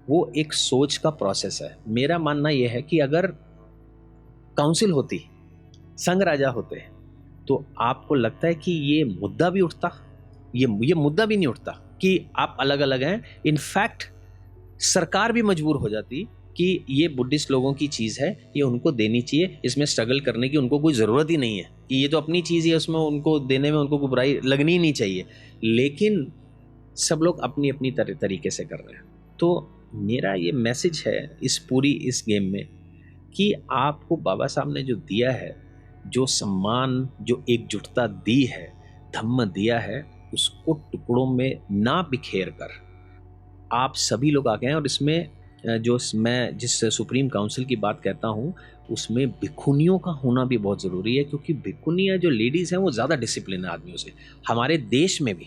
वो एक सोच का प्रोसेस है। मेरा मानना यह है कि अगर काउंसिल होती, संघ राजा होते, तो आपको लगता है कि ये मुद्दा भी उठता? ये मुद्दा भी नहीं उठता कि आप अलग अलग हैं। इनफैक्ट सरकार भी मजबूर हो जाती कि ये बुद्धिस्ट लोगों की चीज़ है, ये उनको देनी चाहिए, इसमें स्ट्रगल करने की उनको कोई ज़रूरत ही नहीं है, कि ये तो अपनी चीज़ है, उसमें उनको देने में उनको कोई बुराई लगनी ही नहीं चाहिए। लेकिन सब लोग अपनी अपनी तरीके से कर रहे हैं। तो मेरा ये मैसेज है इस गेम में कि आपको बाबा साहब ने जो दिया है, जो सम्मान, जो एकजुटता दी है, धम्म दिया है, उसको टुकड़ों में ना बिखेर कर आप सभी लोग आ गए हैं। और इसमें मैं जिस सुप्रीम काउंसिल की बात कहता हूँ, उसमें भिखुनियों का होना भी बहुत ज़रूरी है, क्योंकि भिखुनियाँ जो लेडीज़ हैं वो ज़्यादा डिसिप्लिन है आदमियों से। हमारे देश में भी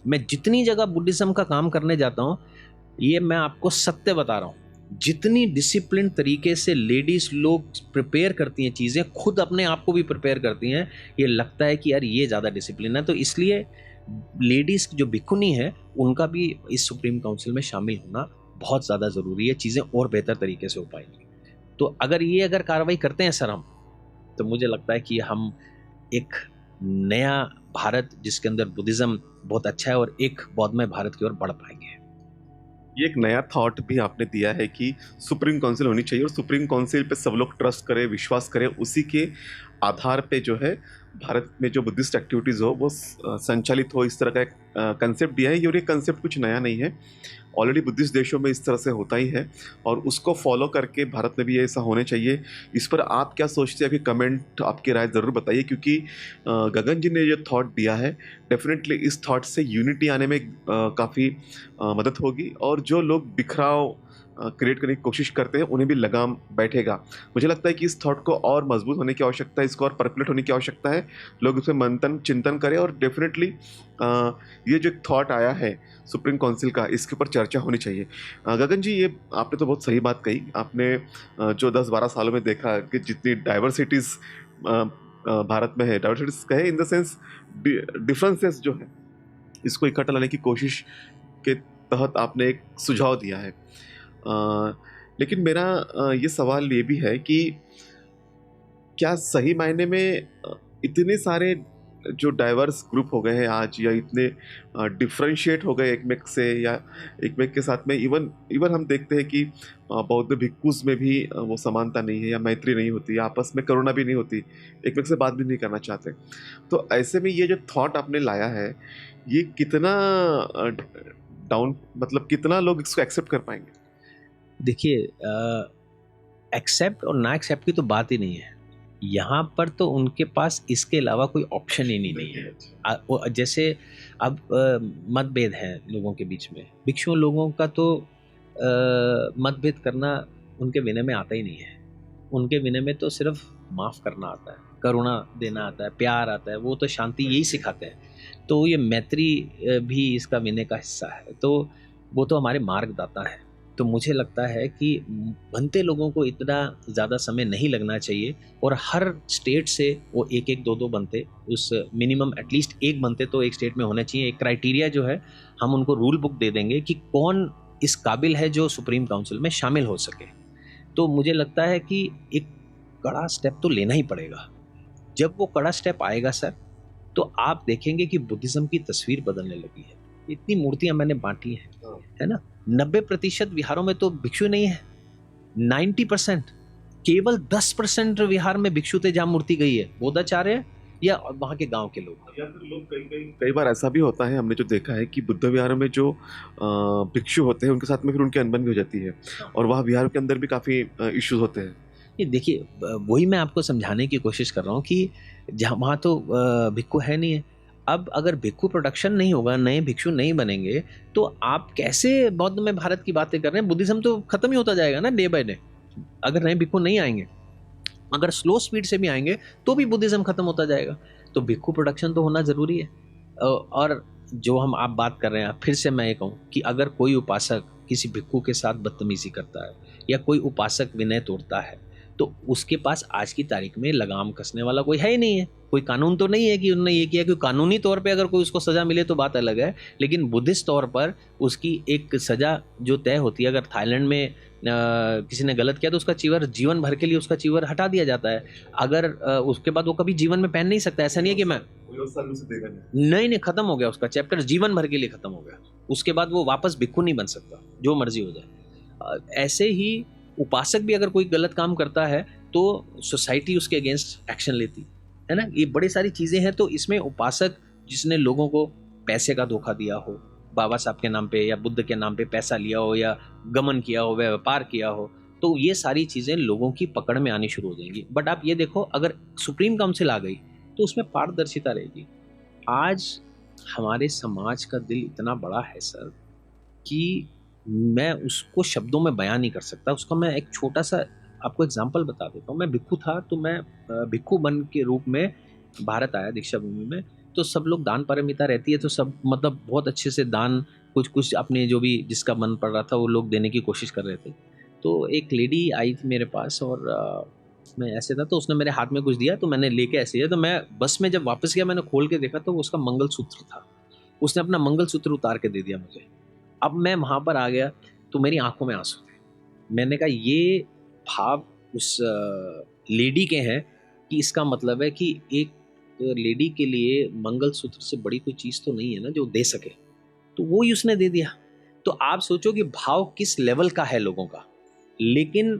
मैं जितनी जगह बुद्धिज़्म का काम करने जाता हूँ, ये मैं आपको सत्य बता रहा हूँ, जितनी डिसिप्लिन तरीके से लेडीज़ लोग प्रिपेयर करती हैं चीज़ें, खुद अपने आप को भी प्रिपेयर करती हैं, ये लगता है कि यार ये ज़्यादा डिसिप्लिन है। तो इसलिए लेडीज़ जो भिखुनी है उनका भी इस सुप्रीम काउंसिल में शामिल होना बहुत ज़्यादा ज़रूरी है, चीज़ें और बेहतर तरीके से हो पाएंगी। तो अगर कार्रवाई करते हैं सर हम, तो मुझे लगता है कि हम एक नया भारत जिसके अंदर बुद्धिज़्म बहुत अच्छा है और एक बौद्धमय भारत की ओर बढ़ पाएंगे। ये एक नया थॉट भी आपने दिया है कि सुप्रीम काउंसिल होनी चाहिए और सुप्रीम काउंसिल पे सब लोग ट्रस्ट करें, विश्वास करें, उसी के आधार पे जो है भारत में जो बुद्धिस्ट एक्टिविटीज़ हो वो संचालित हो, इस तरह का एक कंसेप्ट दिया है। और ये कंसेप्ट कुछ नया नहीं है, ऑलरेडी बुद्धिस्ट देशों में इस तरह से होता ही है और उसको फॉलो करके भारत में भी ऐसा होने चाहिए। इस पर आप क्या सोचते हैं? अभी कमेंट आपकी राय ज़रूर बताइए, क्योंकि गगन जी ने जो थॉट दिया है, डेफिनेटली इस थॉट से यूनिटी आने में काफ़ी मदद होगी और जो लोग बिखराव क्रिएट करने की कोशिश करते हैं उन्हें भी लगाम बैठेगा। मुझे लगता है कि इस थॉट को और मजबूत होने की आवश्यकता है, इसको और परकुलेट होने की आवश्यकता है, लोग इसमें मंथन चिंतन करें और डेफिनेटली ये जो एक थॉट आया है सुप्रीम काउंसिल का, इसके ऊपर चर्चा होनी चाहिए। गगन जी, ये आपने तो बहुत सही बात कही। आपने जो 10-12 सालों में देखा कि जितनी डाइवर्सिटीज़ भारत में है, डाइवर्सिटीज़ कहे इन द सेंस डिफरेंसेस जो है, इसको इकट्ठा लाने की कोशिश के तहत आपने एक सुझाव दिया है। लेकिन मेरा ये सवाल ये भी है कि क्या सही मायने में इतने सारे जो डाइवर्स ग्रुप हो गए हैं आज, या इतने डिफ्रेंशिएट हो गए एक से, या एक के साथ में, इवन हम देखते हैं कि बौद्ध भिक्खुस में भी वो समानता नहीं है या मैत्री नहीं होती, आपस में करुणा भी नहीं होती, एक से बात भी नहीं करना चाहते। तो ऐसे में ये जो थॉट आपने लाया है, ये कितना मतलब कितना लोग इसको एक्सेप्ट कर पाएंगे? देखिए, एक्सेप्ट और ना एक्सेप्ट की तो बात ही नहीं है यहाँ पर, तो उनके पास इसके अलावा कोई ऑप्शन ही नहीं है। जैसे अब मतभेद हैं लोगों के बीच में, भिक्षु लोगों का तो मतभेद करना उनके विनय में आता ही नहीं है। उनके विनय में तो सिर्फ माफ़ करना आता है, करुणा देना आता है, प्यार आता है, वो तो शांति यही सिखाते हैं। तो ये मैत्री भी इसका विनय का हिस्सा है, तो वो तो हमारे मार्गदाता है। तो मुझे लगता है कि बनते लोगों को इतना ज़्यादा समय नहीं लगना चाहिए और हर स्टेट से वो एक दो बनते, उस मिनिमम एटलीस्ट एक बनते तो एक स्टेट में होना चाहिए। एक क्राइटेरिया जो है, हम उनको रूल बुक दे देंगे कि कौन इस काबिल है जो सुप्रीम काउंसिल में शामिल हो सके। तो मुझे लगता है कि एक कड़ा स्टेप तो लेना ही पड़ेगा। जब वो कड़ा स्टेप आएगा सर, तो आप देखेंगे कि बुद्धिज़्म की तस्वीर बदलने लगी है। इतनी मूर्तियां मैंने बांटी हैं, है ना। 90% विहारों में तो भिक्षु नहीं है, 90%, केवल 10% विहार में भिक्षु थे जहां मूर्ति गई है, बोधाचार्य या वहां के गांव के लोग। या फिर लोग कई बार ऐसा भी होता है, हमने जो देखा है कि बुद्ध विहार में जो भिक्षु होते हैं उनके साथ में फिर उनकी अनबन भी हो जाती है, और वहाँ विहार के अंदर भी काफ़ी इश्यूज होते हैं। ये देखिए, वही मैं आपको समझाने की कोशिश कर रहा हूँ कि जहाँ वहाँ तो भिक्षु है नहीं है। अब अगर भिक्षु प्रोडक्शन नहीं होगा, नए भिक्षु नहीं बनेंगे, तो आप कैसे बौद्ध में भारत की बातें कर रहे हैं? बुद्धिज्म तो खत्म ही होता जाएगा ना डे बाय डे, अगर नए भिक्षु नहीं आएंगे। अगर स्लो स्पीड से भी आएंगे तो भी बुद्धिज्म खत्म होता जाएगा। तो भिक्षु प्रोडक्शन तो होना जरूरी है। और जो हम आप बात कर रहे हैं, फिर से मैं ये कहूँ कि अगर कोई उपासक किसी भिक्षु के साथ बदतमीजी करता है या कोई उपासक विनय तोड़ता है, तो उसके पास आज की तारीख में लगाम कसने वाला कोई है ही नहीं है। कोई कानून तो नहीं है कि उन्होंने ये किया कि कानूनी तौर पे अगर कोई उसको सजा मिले तो बात अलग है, लेकिन बुद्धिस्ट तौर पर उसकी एक सजा जो तय होती है। अगर थाईलैंड में किसी ने गलत किया तो उसका चीवर जीवन भर के लिए उसका चीवर हटा दिया जाता है। अगर उसके बाद वो कभी जीवन में पहन नहीं सकता। ऐसा नहीं है कि मैं नहीं, खत्म हो गया उसका चैप्टर, जीवन भर के लिए खत्म हो गया। उसके बाद वो वापस भिक्षु नहीं बन सकता, जो मर्जी हो जाए। ऐसे ही उपासक भी अगर कोई गलत काम करता है तो सोसाइटी उसके अगेंस्ट एक्शन लेती है ना। ये बड़ी सारी चीज़ें हैं। तो इसमें उपासक जिसने लोगों को पैसे का धोखा दिया हो, बाबा साहब के नाम पे या बुद्ध के नाम पे पैसा लिया हो या गमन किया हो, व्यापार किया हो, तो ये सारी चीज़ें लोगों की पकड़ में आनी शुरू हो जाएंगी। बट आप ये देखो, अगर सुप्रीम काउंसिल आ गई तो उसमें पारदर्शिता रहेगी। आज हमारे समाज का दिल इतना बड़ा है सर कि मैं उसको शब्दों में बयान नहीं कर सकता। उसका मैं एक छोटा सा आपको एग्जाम्पल बता देता हूँ। मैं भिक्षु था, तो मैं भिक्षु बन के रूप में भारत आया दीक्षा भूमि में। तो सब लोग दान पारमिता रहती है, तो सब मतलब बहुत अच्छे से दान कुछ अपने जो भी जिसका मन पड़ रहा था वो लोग देने की कोशिश कर रहे थे। तो एक लेडी आई थी मेरे पास और मैं ऐसे था, तो उसने मेरे हाथ में कुछ दिया, तो मैंने लेके ऐसे दिया। तो मैं बस में जब वापस गया मैंने खोल के देखा तो उसका मंगलसूत्र था। उसने अपना मंगलसूत्र उतार के दे दिया मुझे। अब मैं वहाँ पर आ गया तो मेरी आंखों में आंसू थे। मैंने कहा ये भाव उस लेडी के हैं कि इसका मतलब है कि एक लेडी के लिए मंगलसूत्र से बड़ी कोई चीज़ तो नहीं है ना जो दे सके, तो वो ही उसने दे दिया। तो आप सोचो कि भाव किस लेवल का है लोगों का। लेकिन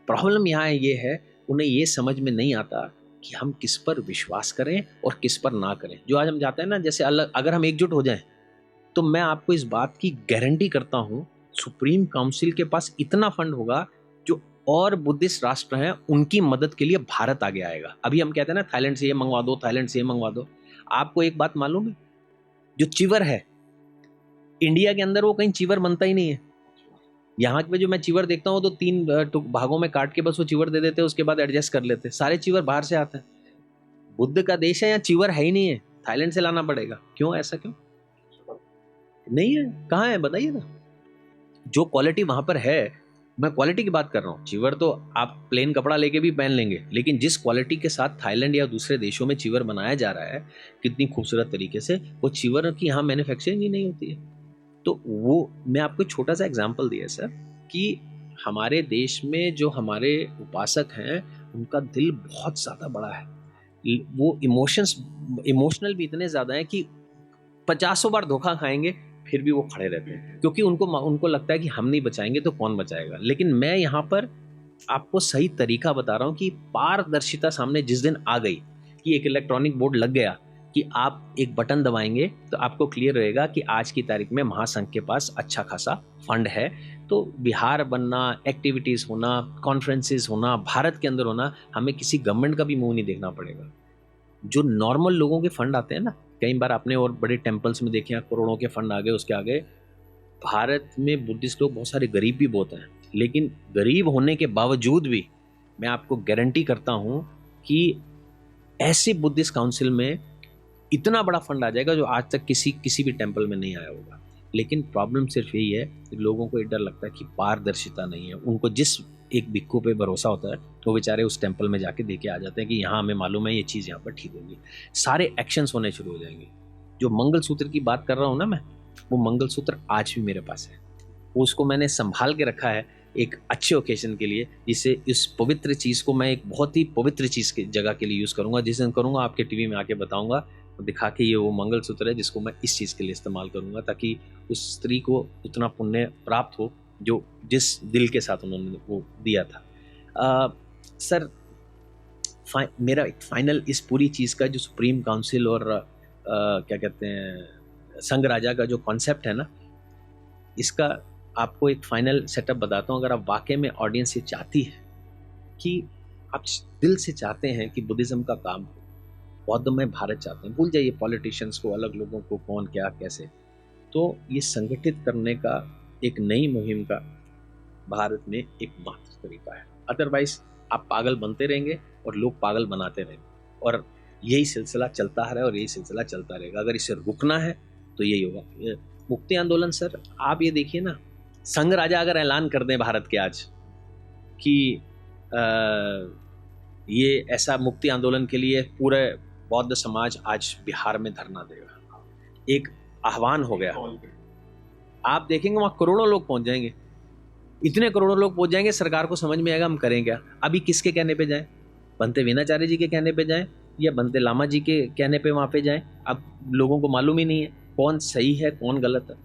प्रॉब्लम यहाँ ये है, उन्हें ये समझ में नहीं आता कि हम किस पर विश्वास करें और किस पर ना करें। जो आज हम जाते हैं ना, जैसे अगर हम एकजुट हो जाएं, तो मैं आपको इस बात की गारंटी करता हूँ सुप्रीम काउंसिल के पास इतना फंड होगा जो और बुद्धिस्ट राष्ट्र हैं उनकी मदद के लिए भारत आगे आएगा। अभी हम कहते हैं ना थाईलैंड से ये मंगवा दो, थाईलैंड से ये मंगवा दो। आपको एक बात मालूम है, जो चीवर है इंडिया के अंदर वो कहीं चीवर बनता ही नहीं है। यहाँ पे जो मैं चीवर देखता हूँ तो 3 भागों में काट के बस वो चीवर दे देते हैं, उसके बाद एडजस्ट कर लेते हैं। सारे चीवर बाहर से आते हैं। बुद्ध का देश है, यहाँ चीवर है ही नहीं है, थाईलैंड से लाना पड़ेगा। क्यों, ऐसा क्यों नहीं है? कहाँ है बताइए ना। जो क्वालिटी वहां पर है, मैं क्वालिटी की बात कर रहा हूँ। चीवर तो आप प्लेन कपड़ा लेके भी पहन लेंगे, लेकिन जिस क्वालिटी के साथ थाईलैंड या दूसरे देशों में चीवर बनाया जा रहा है कितनी खूबसूरत तरीके से, वो चीवर की यहाँ मैन्युफैक्चरिंग ही नहीं होती है। तो वो मैं आपको छोटा सा एग्जाम्पल दिया सर कि हमारे देश में जो हमारे उपासक हैं उनका दिल बहुत ज़्यादा बड़ा है। वो इमोशनल भी इतने ज़्यादा हैं कि 50 बार धोखा खाएंगे फिर भी वो खड़े रहते हैं, क्योंकि उनको लगता है कि हम नहीं बचाएंगे तो कौन बचाएगा। लेकिन मैं यहाँ पर आपको सही तरीका बता रहा हूँ कि पारदर्शिता सामने जिस दिन आ गई कि एक इलेक्ट्रॉनिक बोर्ड लग गया कि आप एक बटन दबाएंगे तो आपको क्लियर रहेगा कि आज की तारीख में महासंघ के पास अच्छा खासा फंड है। तो बिहार बनना, एक्टिविटीज़ होना, कॉन्फ्रेंसेस होना, भारत के अंदर होना, हमें किसी गवर्नमेंट का भी मुंह नहीं देखना पड़ेगा। जो नॉर्मल लोगों के फंड आते हैं ना, कई बार आपने और बड़े टेम्पल्स में देखे हैं करोड़ों के फंड आ गए, उसके आगे भारत में बुद्धिस्ट लोग बहुत सारे गरीब भी बहुत हैं। लेकिन गरीब होने के बावजूद भी मैं आपको गारंटी करता हूँ कि ऐसे बुद्धिस्ट काउंसिल में इतना बड़ा फंड आ जाएगा जो आज तक किसी भी टेम्पल में नहीं आया होगा। लेकिन प्रॉब्लम सिर्फ यही है कि लोगों को ये डर लगता है कि पारदर्शिता नहीं है। उनको जिस एक भिक्षु पे भरोसा होता है तो बेचारे उस टेम्पल में जाके देके आ जाते हैं कि यहाँ हमें मालूम है ये चीज़ यहाँ पर ठीक होगी। सारे एक्शंस होने शुरू हो जाएंगे। जो मंगलसूत्र की बात कर रहा हूँ ना मैं, वो मंगलसूत्र आज भी मेरे पास है। उसको मैंने संभाल के रखा है एक अच्छे ओकेजन के लिए, जिससे इस पवित्र चीज़ को मैं एक बहुत ही पवित्र चीज़ की जगह के लिए यूज़ करूँगा। जिस दिन करूँगा आपके टीवी में आके बताऊँगा दिखा के ये वो मंगलसूत्र है जिसको मैं इस चीज़ के लिए इस्तेमाल करूँगा, ताकि उस स्त्री को उतना पुण्य प्राप्त हो जो जिस दिल के साथ उन्होंने वो दिया था। सर, मेरा एक फाइनल इस पूरी चीज़ का जो सुप्रीम काउंसिल और क्या कहते हैं संघ राजा का जो कॉन्सेप्ट है ना, इसका आपको एक फाइनल सेटअप बताता हूँ। अगर आप वाकई में ऑडियंस ये चाहती है कि आप दिल से चाहते हैं कि बुद्धिज़्म का काम हो, बौद्ध में भारत चाहते हैं, भूल जाइए पॉलिटिशियंस को, अलग लोगों को, कौन क्या कैसे, तो ये संगठित करने का एक नई मुहिम का भारत में एकमात्र तरीका है। अदरवाइज आप पागल बनते रहेंगे और लोग पागल बनाते रहेंगे, और यही सिलसिला चलता है और यही सिलसिला चलता रहेगा। अगर इसे रुकना है तो यही होगा। मुक्ति आंदोलन सर, आप ये देखिए ना, संघ राजा अगर ऐलान कर दें भारत के आज कि ये ऐसा मुक्ति आंदोलन के लिए पूरे बौद्ध समाज आज बिहार में धरना देगा, एक आह्वान हो गया, आप देखेंगे वहाँ करोड़ों लोग पहुँच जाएंगे, इतने करोड़ों लोग पहुँच जाएंगे, सरकार को समझ में आएगा हम करें क्या। अभी किसके कहने पे जाएं? बनते वीणाचार्य जी के कहने पे जाएं या बनते लामा जी के कहने पे वहाँ पे जाएं? अब लोगों को मालूम ही नहीं है कौन सही है कौन गलत है।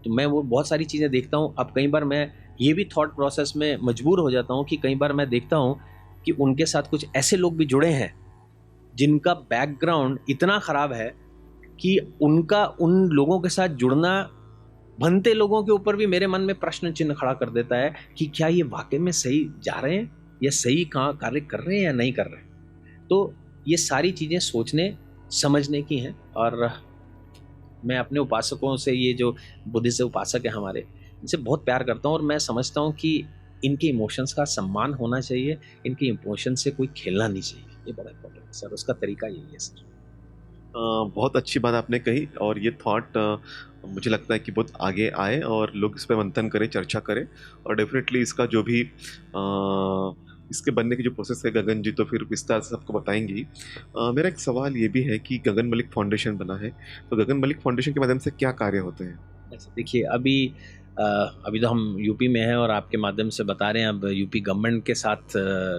तो मैं वो बहुत सारी चीज़ें देखता हूँ। अब कई बार मैं ये भी थॉट प्रोसेस में मजबूर हो जाता हूँ कि कई बार मैं देखता हूँ कि उनके साथ कुछ ऐसे लोग भी जुड़े हैं जिनका बैकग्राउंड इतना ख़राब है कि उनका उन लोगों के साथ जुड़ना बनते लोगों के ऊपर भी मेरे मन में प्रश्न चिन्ह खड़ा कर देता है कि क्या ये वाकई में सही जा रहे हैं या सही कहाँ कार्य कर रहे हैं या नहीं कर रहे हैं। तो ये सारी चीज़ें सोचने समझने की हैं, और मैं अपने उपासकों से, ये जो बुद्धिस्ट उपासक हैं हमारे, इनसे बहुत प्यार करता हूँ और मैं समझता हूँ कि इनके इमोशंस का सम्मान होना चाहिए, इनके इमोशन से कोई खेलना नहीं चाहिए। ये बड़ा इंपॉर्टेंट है सर, उसका तरीका यही है सर। बहुत अच्छी बात आपने कही, और ये थॉट मुझे लगता है कि बहुत आगे आए और लोग इस पर मंथन करें, चर्चा करें, और डेफिनेटली इसका जो भी इसके बनने की जो प्रोसेस है, गगन जी तो फिर विस्तार से सबको बताएंगी। मेरा एक सवाल ये भी है कि गगन मलिक फाउंडेशन बना है, तो गगन मलिक फाउंडेशन के माध्यम से क्या कार्य होते हैं? अच्छा, देखिए अभी तो हम यूपी में हैं और आपके माध्यम से बता रहे हैं। अब यूपी गवर्नमेंट के साथ,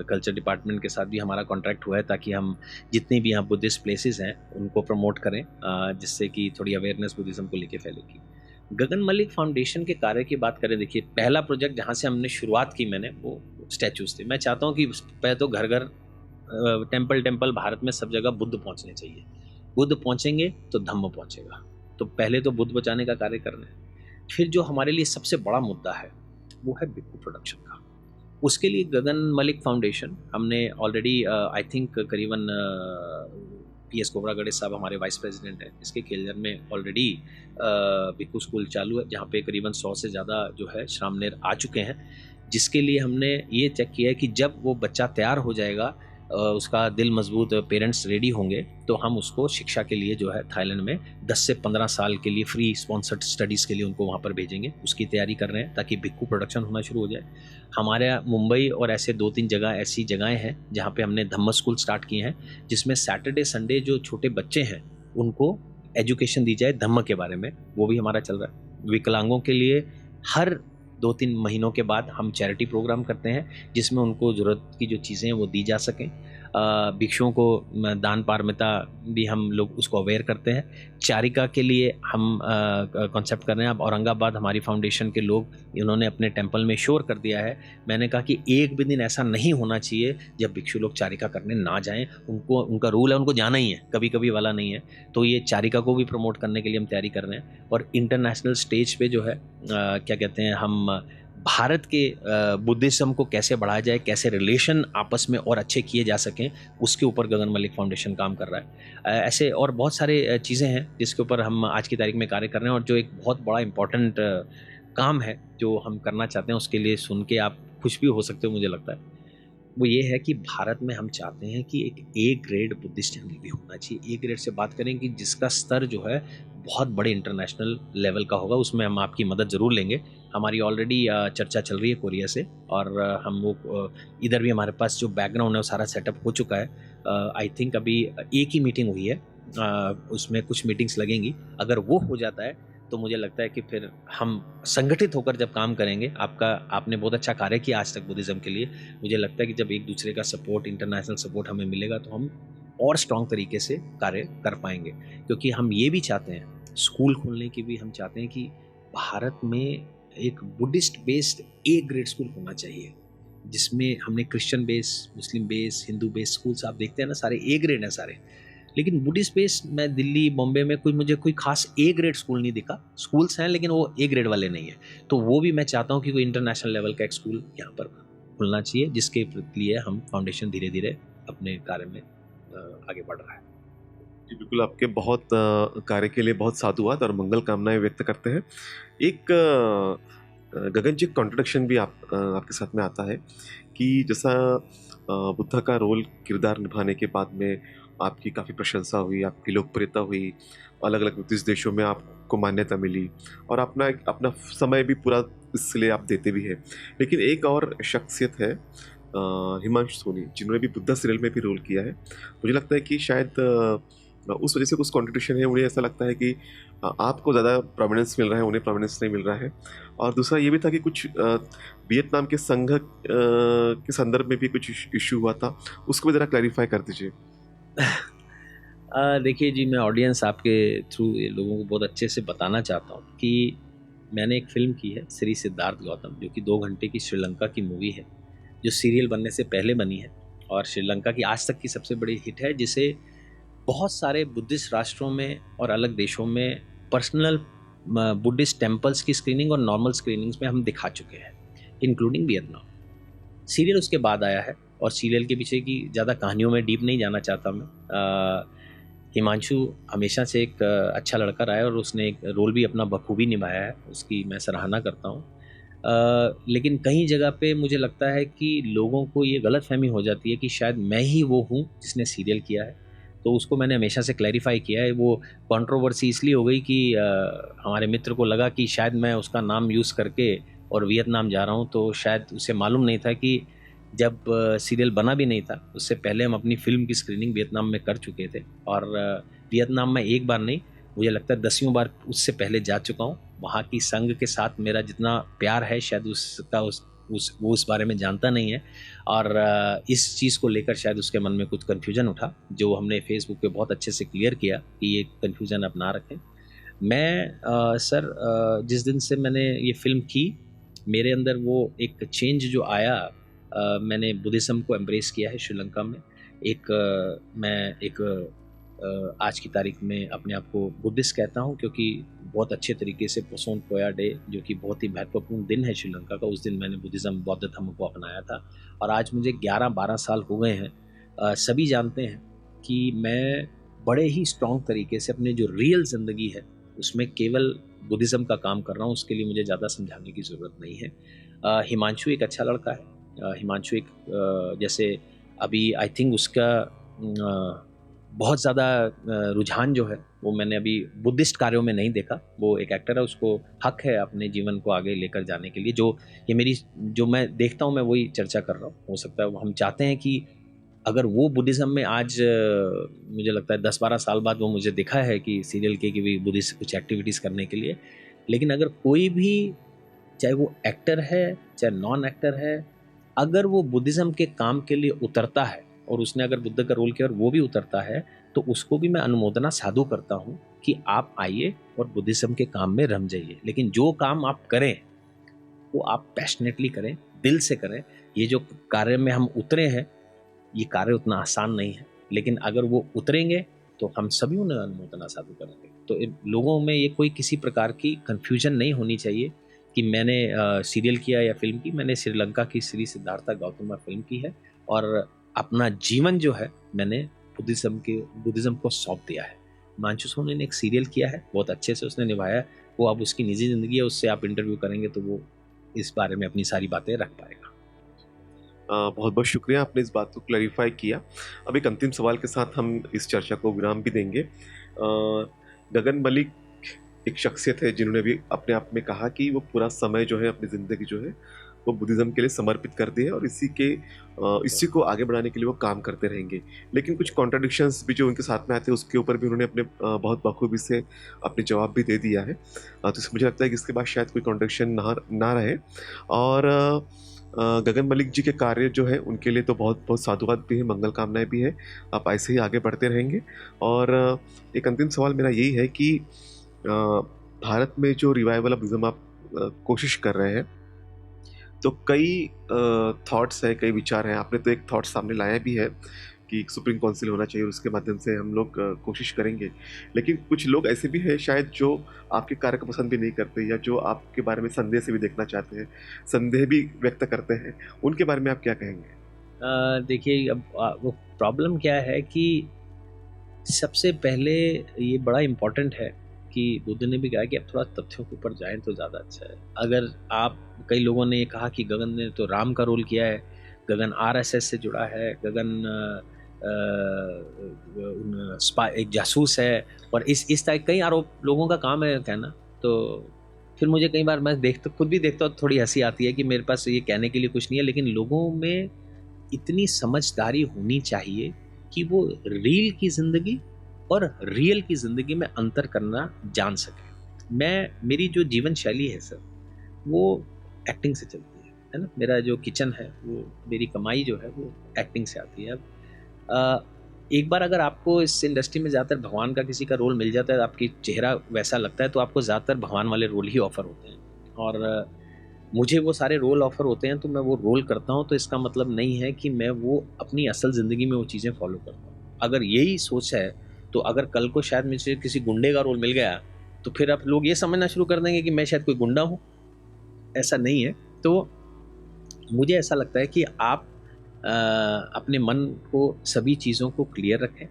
कल्चर डिपार्टमेंट के साथ भी हमारा कॉन्ट्रैक्ट हुआ है ताकि हम जितनी भी यहाँ बुद्धिस्ट प्लेसेस हैं उनको प्रमोट करें, जिससे कि थोड़ी अवेयरनेस बुद्धिज़्म को लेके फैलेगी। गगन मलिक फाउंडेशन के कार्य की बात करें, देखिए पहला प्रोजेक्ट जहाँ से हमने शुरुआत की मैंने, वो स्टैचूज़ थे। मैं चाहता हूँ कि पहले तो घर घर टेम्पल भारत में सब जगह बुद्ध पहुँचने चाहिए। बुद्ध पहुँचेंगे तो धम्म पहुँचेगा। तो पहले तो बुद्ध बचाने का कार्य करना है। फिर जो हमारे लिए सबसे बड़ा मुद्दा है वो है भिक्खु प्रोडक्शन का। उसके लिए गगन मलिक फाउंडेशन हमने ऑलरेडी आई थिंक करीबन PS कोबरागढ़े साहब हमारे वाइस प्रेसिडेंट हैं, इसके केलर में ऑलरेडी भिक्खु स्कूल चालू है, जहाँ पे करीबन 100 से ज़्यादा जो है श्रामणेर आ चुके हैं, जिसके लिए हमने ये चेक किया है कि जब वो बच्चा तैयार हो जाएगा, उसका दिल मजबूत, पेरेंट्स रेडी होंगे, तो हम उसको शिक्षा के लिए जो है थाईलैंड में 10 से 15 साल के लिए फ्री स्पॉन्सर्ड स्टडीज़ के लिए उनको वहाँ पर भेजेंगे। उसकी तैयारी कर रहे हैं ताकि भिक्खु प्रोडक्शन होना शुरू हो जाए। हमारे मुंबई और ऐसे 2-3 जगह ऐसी जगहें हैं जहाँ पे हमने धम्म स्कूल स्टार्ट किए हैं, जिसमें सैटरडे संडे जो छोटे बच्चे हैं उनको एजुकेशन दी जाए धम्म के बारे में, वो भी हमारा चल रहा है। विकलांगों के लिए हर 2-3 महीनों के बाद हम चैरिटी प्रोग्राम करते हैं जिसमें उनको ज़रूरत की जो चीज़ें हैं वो दी जा सकें। भिक्षुओं को दान पारमिता भी हम लोग उसको अवेयर करते हैं। चारिका के लिए हम कॉन्सेप्ट कर रहे हैं। अब औरंगाबाद हमारी फाउंडेशन के लोग, इन्होंने अपने टेंपल में श्योर कर दिया है। मैंने कहा कि एक भी दिन ऐसा नहीं होना चाहिए जब भिक्षु लोग चारिका करने ना जाएं। उनको, उनका रूल है, उनको जाना ही है, कभी कभी वाला नहीं है। तो ये चारिका को भी प्रमोट करने के लिए हम तैयारी कर रहे हैं। और इंटरनेशनल स्टेज पे जो है क्या कहते हैं, हम भारत के बुद्धिज़्म को कैसे बढ़ाया जाए, कैसे रिलेशन आपस में और अच्छे किए जा सकें, उसके ऊपर गगन मलिक फाउंडेशन काम कर रहा है। ऐसे और बहुत सारे चीज़ें हैं जिसके ऊपर हम आज की तारीख में कार्य कर रहे हैं। और जो एक बहुत बड़ा इम्पॉर्टेंट काम है जो हम करना चाहते हैं, उसके लिए सुन के आप खुश भी हो सकते हो, मुझे लगता है, वो ये है कि भारत में हम चाहते हैं कि एक A ग्रेड बुद्धिस्ट चैनल भी होना चाहिए। A ग्रेड से बात करें कि जिसका स्तर जो है बहुत बड़े इंटरनेशनल लेवल का होगा। उसमें हम आपकी मदद ज़रूर लेंगे। हमारी ऑलरेडी चर्चा चल रही है कोरिया से, और हम वो इधर भी हमारे पास जो बैकग्राउंड है वो सारा सेटअप हो चुका है। आई थिंक अभी एक ही मीटिंग हुई है, उसमें कुछ मीटिंग्स लगेंगी। अगर वो हो जाता है तो मुझे लगता है कि फिर हम संगठित होकर जब काम करेंगे, आपने बहुत अच्छा कार्य किया आज तक बुद्धिज़्म के लिए। मुझे लगता है कि जब एक दूसरे का सपोर्ट, इंटरनेशनल सपोर्ट हमें मिलेगा, तो हम और स्ट्रॉन्ग तरीके से कार्य कर पाएंगे। क्योंकि हम ये भी चाहते हैं, स्कूल खोलने की भी हम चाहते हैं कि भारत में एक Buddhist based A grade school होना चाहिए, जिसमें हमने क्रिश्चियन बेस, मुस्लिम बेस, हिंदू बेस स्कूल्स आप देखते हैं ना, सारे ए ग्रेड हैं सारे। लेकिन बुद्धिस्ट बेस मैं दिल्ली बॉम्बे में मुझे कोई खास ए ग्रेड स्कूल नहीं दिखा। स्कूल्स हैं लेकिन वो ए ग्रेड वाले नहीं है। तो वो भी मैं चाहता हूँ कि कोई इंटरनेशनल लेवल का एक स्कूल यहाँ पर खुलना चाहिए, जिसके लिए हम फाउंडेशन धीरे धीरे अपने कार्य में आगे बढ़ रहा है। जी बिल्कुल, आपके बहुत कार्य के लिए बहुत साधुवाद और मंगल कामनाएं व्यक्त करते हैं। एक गगन जी, कॉन्ट्रडिक्शन भी आपके साथ में आता है कि जैसा बुद्धा का रोल किरदार निभाने के बाद में आपकी काफ़ी प्रशंसा हुई, आपकी लोकप्रियता हुई, अलग अलग बुद्धिस्ट देशों में आपको मान्यता मिली और अपना समय भी पूरा इसलिए आप देते भी हैं। लेकिन एक और शख्सियत है हिमांशु सोनी, जिन्होंने भी बुद्धा सीरियल में भी रोल किया है। मुझे लगता है कि शायद उस वजह से कुछ कॉन्ट्रडिक्शन है, उन्हें ऐसा लगता है कि आपको ज़्यादा प्रोमिनेंस मिल रहा है, उन्हें प्रोमिनेंस नहीं मिल रहा है। और दूसरा ये भी था कि कुछ वियतनाम के संघ के संदर्भ में भी कुछ इश्यू हुआ था, उसको भी ज़रा क्लैरिफाई कर दीजिए। देखिए जी, मैं ऑडियंस आपके थ्रू ये लोगों को बहुत अच्छे से बताना चाहता हूँ कि मैंने एक फ़िल्म की है श्री सिद्धार्थ गौतम, जो कि 2 घंटे की श्रीलंका की मूवी है, जो सीरियल बनने से पहले बनी है और श्रीलंका की आज तक की सबसे बड़ी हिट है, जिसे बहुत सारे बुद्धिस्ट राष्ट्रों में और अलग देशों में पर्सनल बुद्धिस्ट टेम्पल्स की स्क्रीनिंग और नॉर्मल स्क्रीनिंग्स में हम दिखा चुके हैं, इंक्लूडिंग वियतनाम। सीरियल उसके बाद आया है और सीरियल के पीछे की ज़्यादा कहानियों में डीप नहीं जाना चाहता मैं। हिमांशु हमेशा से एक अच्छा लड़का रहा है और उसने एक रोल भी अपना बखूबी निभाया है, उसकी मैं सराहना करता हूँ। लेकिन कई जगह पे मुझे लगता है कि लोगों को ये गलतफहमी हो जाती है कि शायद मैं ही वो हूँ जिसने सीरियल किया है, तो उसको मैंने हमेशा से क्लैरिफाई किया है। वो कंट्रोवर्सी इसलिए हो गई कि हमारे मित्र को लगा कि शायद मैं उसका नाम यूज़ करके और वियतनाम जा रहा हूँ, तो शायद उसे मालूम नहीं था कि जब सीरियल बना भी नहीं था, उससे पहले हम अपनी फ़िल्म की स्क्रीनिंग वियतनाम में कर चुके थे। और वियतनाम में एक बार नहीं, मुझे लगता है 10वीं बार उससे पहले जा चुका हूँ। वहाँ की संघ के साथ मेरा जितना प्यार है, शायद उसका वो उस बारे में जानता नहीं है। और इस चीज़ को लेकर शायद उसके मन में कुछ कन्फ्यूजन उठा, जो हमने फेसबुक पे बहुत अच्छे से क्लियर किया कि ये कन्फ्यूजन आप ना रखें। मैं सर जिस दिन से मैंने ये फिल्म की, मेरे अंदर वो एक चेंज जो आया, मैंने बुद्धिज़्म को एम्ब्रेस किया है श्रीलंका में। मैं आज की तारीख में अपने आप को बुद्धिस्ट कहता हूँ, क्योंकि बहुत अच्छे तरीके से पोसोन पोया डे, जो कि बहुत ही महत्वपूर्ण दिन है श्रीलंका का, उस दिन मैंने बुद्धिज़्म, बौद्ध धर्म को अपनाया था। और आज मुझे 11-12 साल हो गए हैं। सभी जानते हैं कि मैं बड़े ही स्ट्रॉन्ग तरीके से अपनी जो रियल ज़िंदगी है उसमें केवल बुद्धिज़्म का काम कर रहा हूँ। उसके लिए मुझे ज़्यादा समझाने की ज़रूरत नहीं है। हिमांशु एक अच्छा लड़का है। हिमांशु एक जैसे अभी आई थिंक उसका बहुत ज़्यादा रुझान जो है वो मैंने अभी बुद्धिस्ट कार्यों में नहीं देखा। वो एक एक्टर है, उसको हक है अपने जीवन को आगे लेकर जाने के लिए। जो मैं देखता हूँ, मैं वही चर्चा कर रहा हूँ। हो सकता है हम चाहते हैं कि अगर वो बुद्धिज़्म में आज मुझे लगता है 10-12 साल बाद वो मुझे दिखा है कि सीरियल के भी बुद्धिस्ट कुछ एक्टिविटीज़ करने के लिए। लेकिन अगर कोई भी, चाहे वो एक्टर है चाहे नॉन एक्टर है, अगर वो बुद्धिज़्म के काम के लिए उतरता है और उसने अगर बुद्ध का रोल किया और वो भी उतरता है, तो उसको भी मैं अनुमोदना साधु करता हूँ कि आप आइए और बुद्धिज़्म के काम में रम जाइए। लेकिन जो काम आप करें वो आप पैशनेटली करें, दिल से करें। ये जो कार्य में हम उतरे हैं, ये कार्य उतना आसान नहीं है, लेकिन अगर वो उतरेंगे तो हम सभी उन्हें अनुमोदना साधु करेंगे। तो लोगों में ये कोई किसी प्रकार की कन्फ्यूजन नहीं होनी चाहिए कि मैंने सीरियल किया या फिल्म की। मैंने श्रीलंका की श्री सिद्धार्थ गौतम फिल्म की है और अपना जीवन जो है मैंने बुद्धिज़्म को सौंप दिया है। हिमांशु सोनी ने एक सीरियल किया है, बहुत अच्छे से उसने निभाया। वो अब उसकी निजी ज़िंदगी है, उससे आप इंटरव्यू करेंगे तो वो इस बारे में अपनी सारी बातें रख पाएगा। बहुत बहुत शुक्रिया, आपने इस बात को क्लैरिफाई किया। अब एक अंतिम सवाल के साथ हम इस चर्चा को विराम भी देंगे। गगन मलिक एक शख्सियत है जिन्होंने भी अपने आप में कहा कि वो पूरा समय जो है, अपनी ज़िंदगी जो है, वो बुद्धिज़्म के लिए समर्पित कर दी है और इसी को आगे बढ़ाने के लिए वो काम करते रहेंगे। लेकिन कुछ कॉन्ट्रडिक्शंस भी जो उनके साथ में आते हैं, उसके ऊपर भी उन्होंने अपने बहुत बखूबी से अपने जवाब भी दे दिया है। तो मुझे लगता है कि इसके बाद शायद कोई कॉन्ट्रडिक्शन ना रहे। और गगन मलिक जी के कार्य जो है उनके लिए तो बहुत बहुत साधुवाद भी है, मंगल कामनाएं भी है। आप ऐसे ही आगे बढ़ते रहेंगे। और एक अंतिम सवाल मेरा यही है कि भारत में जो रिवाइवल ऑफ बुद्धिज्म आप कोशिश कर रहे हैं, तो कई थॉट्स है, कई विचार हैं। आपने तो एक थॉट सामने लाया भी है कि एक सुप्रीम काउंसिल होना चाहिए और उसके माध्यम से हम लोग कोशिश करेंगे। लेकिन कुछ लोग ऐसे भी हैं शायद जो आपके कार्य को पसंद भी नहीं करते, या जो आपके बारे में संदेह से भी देखना चाहते हैं, संदेह भी व्यक्त करते हैं, उनके बारे में आप क्या कहेंगे? देखिए, अब वो प्रॉब्लम क्या है कि सबसे पहले ये बड़ा इम्पोर्टेंट है कि बुद्ध ने भी कहा कि आप थोड़ा तथ्यों के ऊपर जाएं तो ज़्यादा अच्छा है। अगर आप, कई लोगों ने ये कहा कि गगन ने तो राम का रोल किया है, गगन आरएसएस से जुड़ा है, गगन एक जासूस है, और इस टाइप कई आरोप लोगों का काम है कहना। तो फिर मुझे कई बार, मैं खुद भी देखता हूँ, थोड़ी हंसी आती है कि मेरे पास ये कहने के लिए कुछ नहीं है, लेकिन लोगों में इतनी समझदारी होनी चाहिए कि वो रील की ज़िंदगी और रियल की ज़िंदगी में अंतर करना जान सके। मेरी जो जीवन शैली है सर, वो एक्टिंग से चलती है ना। मेरा जो किचन है, वो मेरी कमाई जो है वो एक्टिंग से आती है। अब एक बार अगर आपको इस इंडस्ट्री में ज़्यादातर भगवान का किसी का रोल मिल जाता है, आपकी चेहरा वैसा लगता है, तो आपको ज़्यादातर भगवान वाले रोल ही ऑफ़र होते हैं। और मुझे वो सारे रोल ऑफ़र होते हैं तो मैं वो रोल करता हूँ। तो इसका मतलब नहीं है कि मैं वो अपनी असल ज़िंदगी में वो चीज़ें फॉलो करता हूँ। अगर यही सोच है, तो अगर कल को शायद मुझे किसी गुंडे का रोल मिल गया, तो फिर अब लोग ये समझना शुरू कर देंगे कि मैं शायद कोई गुंडा हूँ। ऐसा नहीं है। तो मुझे ऐसा लगता है कि आप अपने मन को, सभी चीज़ों को क्लियर रखें।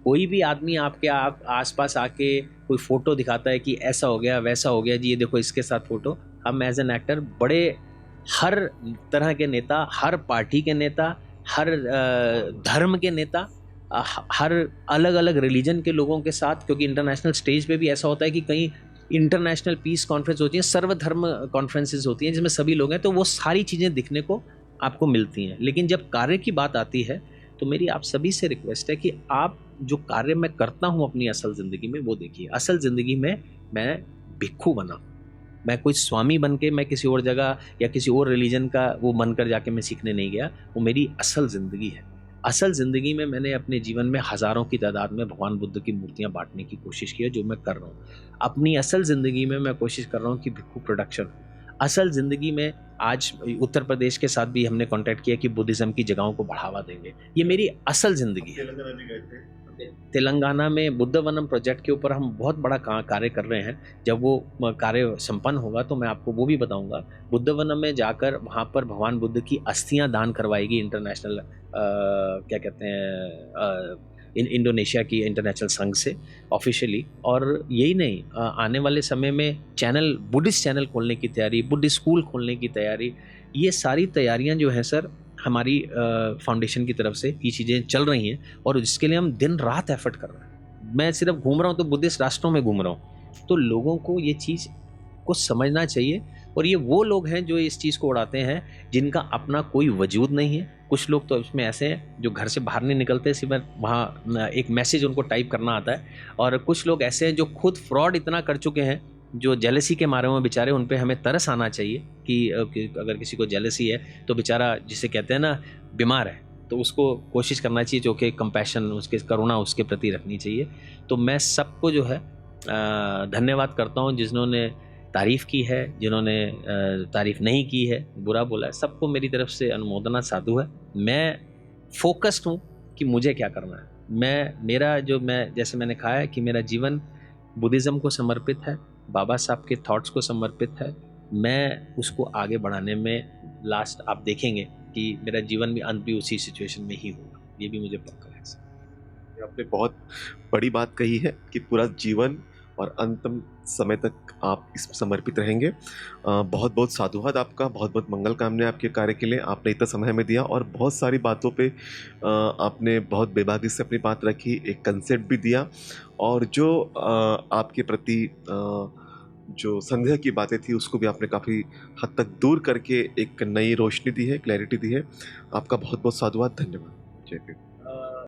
कोई भी आदमी आपके आसपास आके कोई फ़ोटो दिखाता है कि ऐसा हो गया, वैसा हो गया जी, ये देखो इसके साथ फ़ोटो। हम एज एन एक्टर बड़े, हर तरह के नेता, हर पार्टी के नेता, हर धर्म के नेता, हर अलग अलग रिलीजन के लोगों के साथ, क्योंकि इंटरनेशनल स्टेज पे भी ऐसा होता है कि कहीं इंटरनेशनल पीस कॉन्फ्रेंस होती है, सर्वधर्म कॉन्फ्रेंसेस होती हैं जिसमें सभी लोग हैं, तो वो सारी चीज़ें दिखने को आपको मिलती हैं। लेकिन जब कार्य की बात आती है, तो मेरी आप सभी से रिक्वेस्ट है कि आप जो कार्य मैं करता हूँ अपनी असल ज़िंदगी में, वो देखिए। असल ज़िंदगी में मैं भिक्खू बना, मैं कोई स्वामी बन के मैं किसी और जगह या किसी और रिलीजन का वो बनकर जाके मैं सीखने नहीं गया। वो मेरी असल ज़िंदगी है। असल ज़िंदगी में मैंने अपने जीवन में हज़ारों की तादाद में भगवान बुद्ध की मूर्तियाँ बांटने की कोशिश की है, जो मैं कर रहा हूँ। अपनी असल ज़िंदगी में मैं कोशिश कर रहा हूँ कि भिक्खू प्रोडक्शन। असल ज़िंदगी में आज उत्तर प्रदेश के साथ भी हमने कॉन्टैक्ट किया कि बुद्धिज़्म की जगहों को बढ़ावा देंगे। ये मेरी असल ज़िंदगी है। तेलंगाना में बुद्ध वनम प्रोजेक्ट के ऊपर हम बहुत बड़ा कार्य कर रहे हैं। जब वो कार्य संपन्न होगा तो मैं आपको वो भी बताऊंगा। बुद्ध वनम में जाकर वहाँ पर भगवान बुद्ध की अस्थियां दान करवाएगी इंटरनेशनल, क्या कहते हैं, इंडोनेशिया की इंटरनेशनल संघ से ऑफिशियली। और यही नहीं, आने वाले समय में बुद्धिस्ट चैनल खोलने की तैयारी, बुद्धिस्ट स्कूल खोलने की तैयारी, ये सारी तैयारियां जो हैं सर, हमारी फाउंडेशन की तरफ से ये चीज़ें चल रही हैं, और इसके लिए हम दिन रात एफर्ट कर रहे हैं। मैं सिर्फ घूम रहा हूँ तो बुद्धिस्ट राष्ट्रों में घूम रहा हूँ। तो लोगों को ये चीज़ को समझना चाहिए। और ये वो लोग हैं जो इस चीज़ को उड़ाते हैं, जिनका अपना कोई वजूद नहीं है। कुछ लोग तो इसमें ऐसे हैं जो घर से बाहर नहीं निकलते, सिर्फ वहाँ एक मैसेज उनको टाइप करना आता है। और कुछ लोग ऐसे हैं जो खुद फ्रॉड इतना कर चुके हैं, जो जेलसी के मारे हुए बेचारे, उन पे हमें तरस आना चाहिए कि अगर किसी को जेलसी है तो बेचारा, जिसे कहते हैं ना, बीमार है, तो उसको कोशिश करना चाहिए, जो कि कंपैशन, उसके करुणा उसके प्रति रखनी चाहिए। तो मैं सबको जो है धन्यवाद करता हूँ, जिन्होंने तारीफ़ की है, जिन्होंने तारीफ़ नहीं की है, बुरा बोला है, सबको मेरी तरफ से अनुमोदना साधु है। मैं फोकस्ड हूँ कि मुझे क्या करना है। मैं जैसे मैंने कहा है कि मेरा जीवन बुद्धिज़्म को समर्पित है, बाबा साहब के थॉट्स को समर्पित है। मैं उसको आगे बढ़ाने में, लास्ट आप देखेंगे कि मेरा जीवन भी, अंत भी उसी सिचुएशन में ही होगा, ये भी मुझे पक्का है। आपने बहुत बड़ी बात कही है कि पूरा जीवन और अंतिम समय तक आप इसमें समर्पित रहेंगे। बहुत बहुत साधुवाद आपका, बहुत बहुत मंगल कामनाएं आपके कार्य के लिए। आपने इतना समय हमें दिया और बहुत सारी बातों पे आपने बहुत बेबाकी से अपनी बात रखी, एक कंसेप्ट भी दिया, और जो आपके प्रति जो संदेह की बातें थी उसको भी आपने काफ़ी हद तक दूर करके एक नई रोशनी दी है, क्लैरिटी दी है। आपका बहुत बहुत साधुवाद, धन्यवाद। जय हिंद।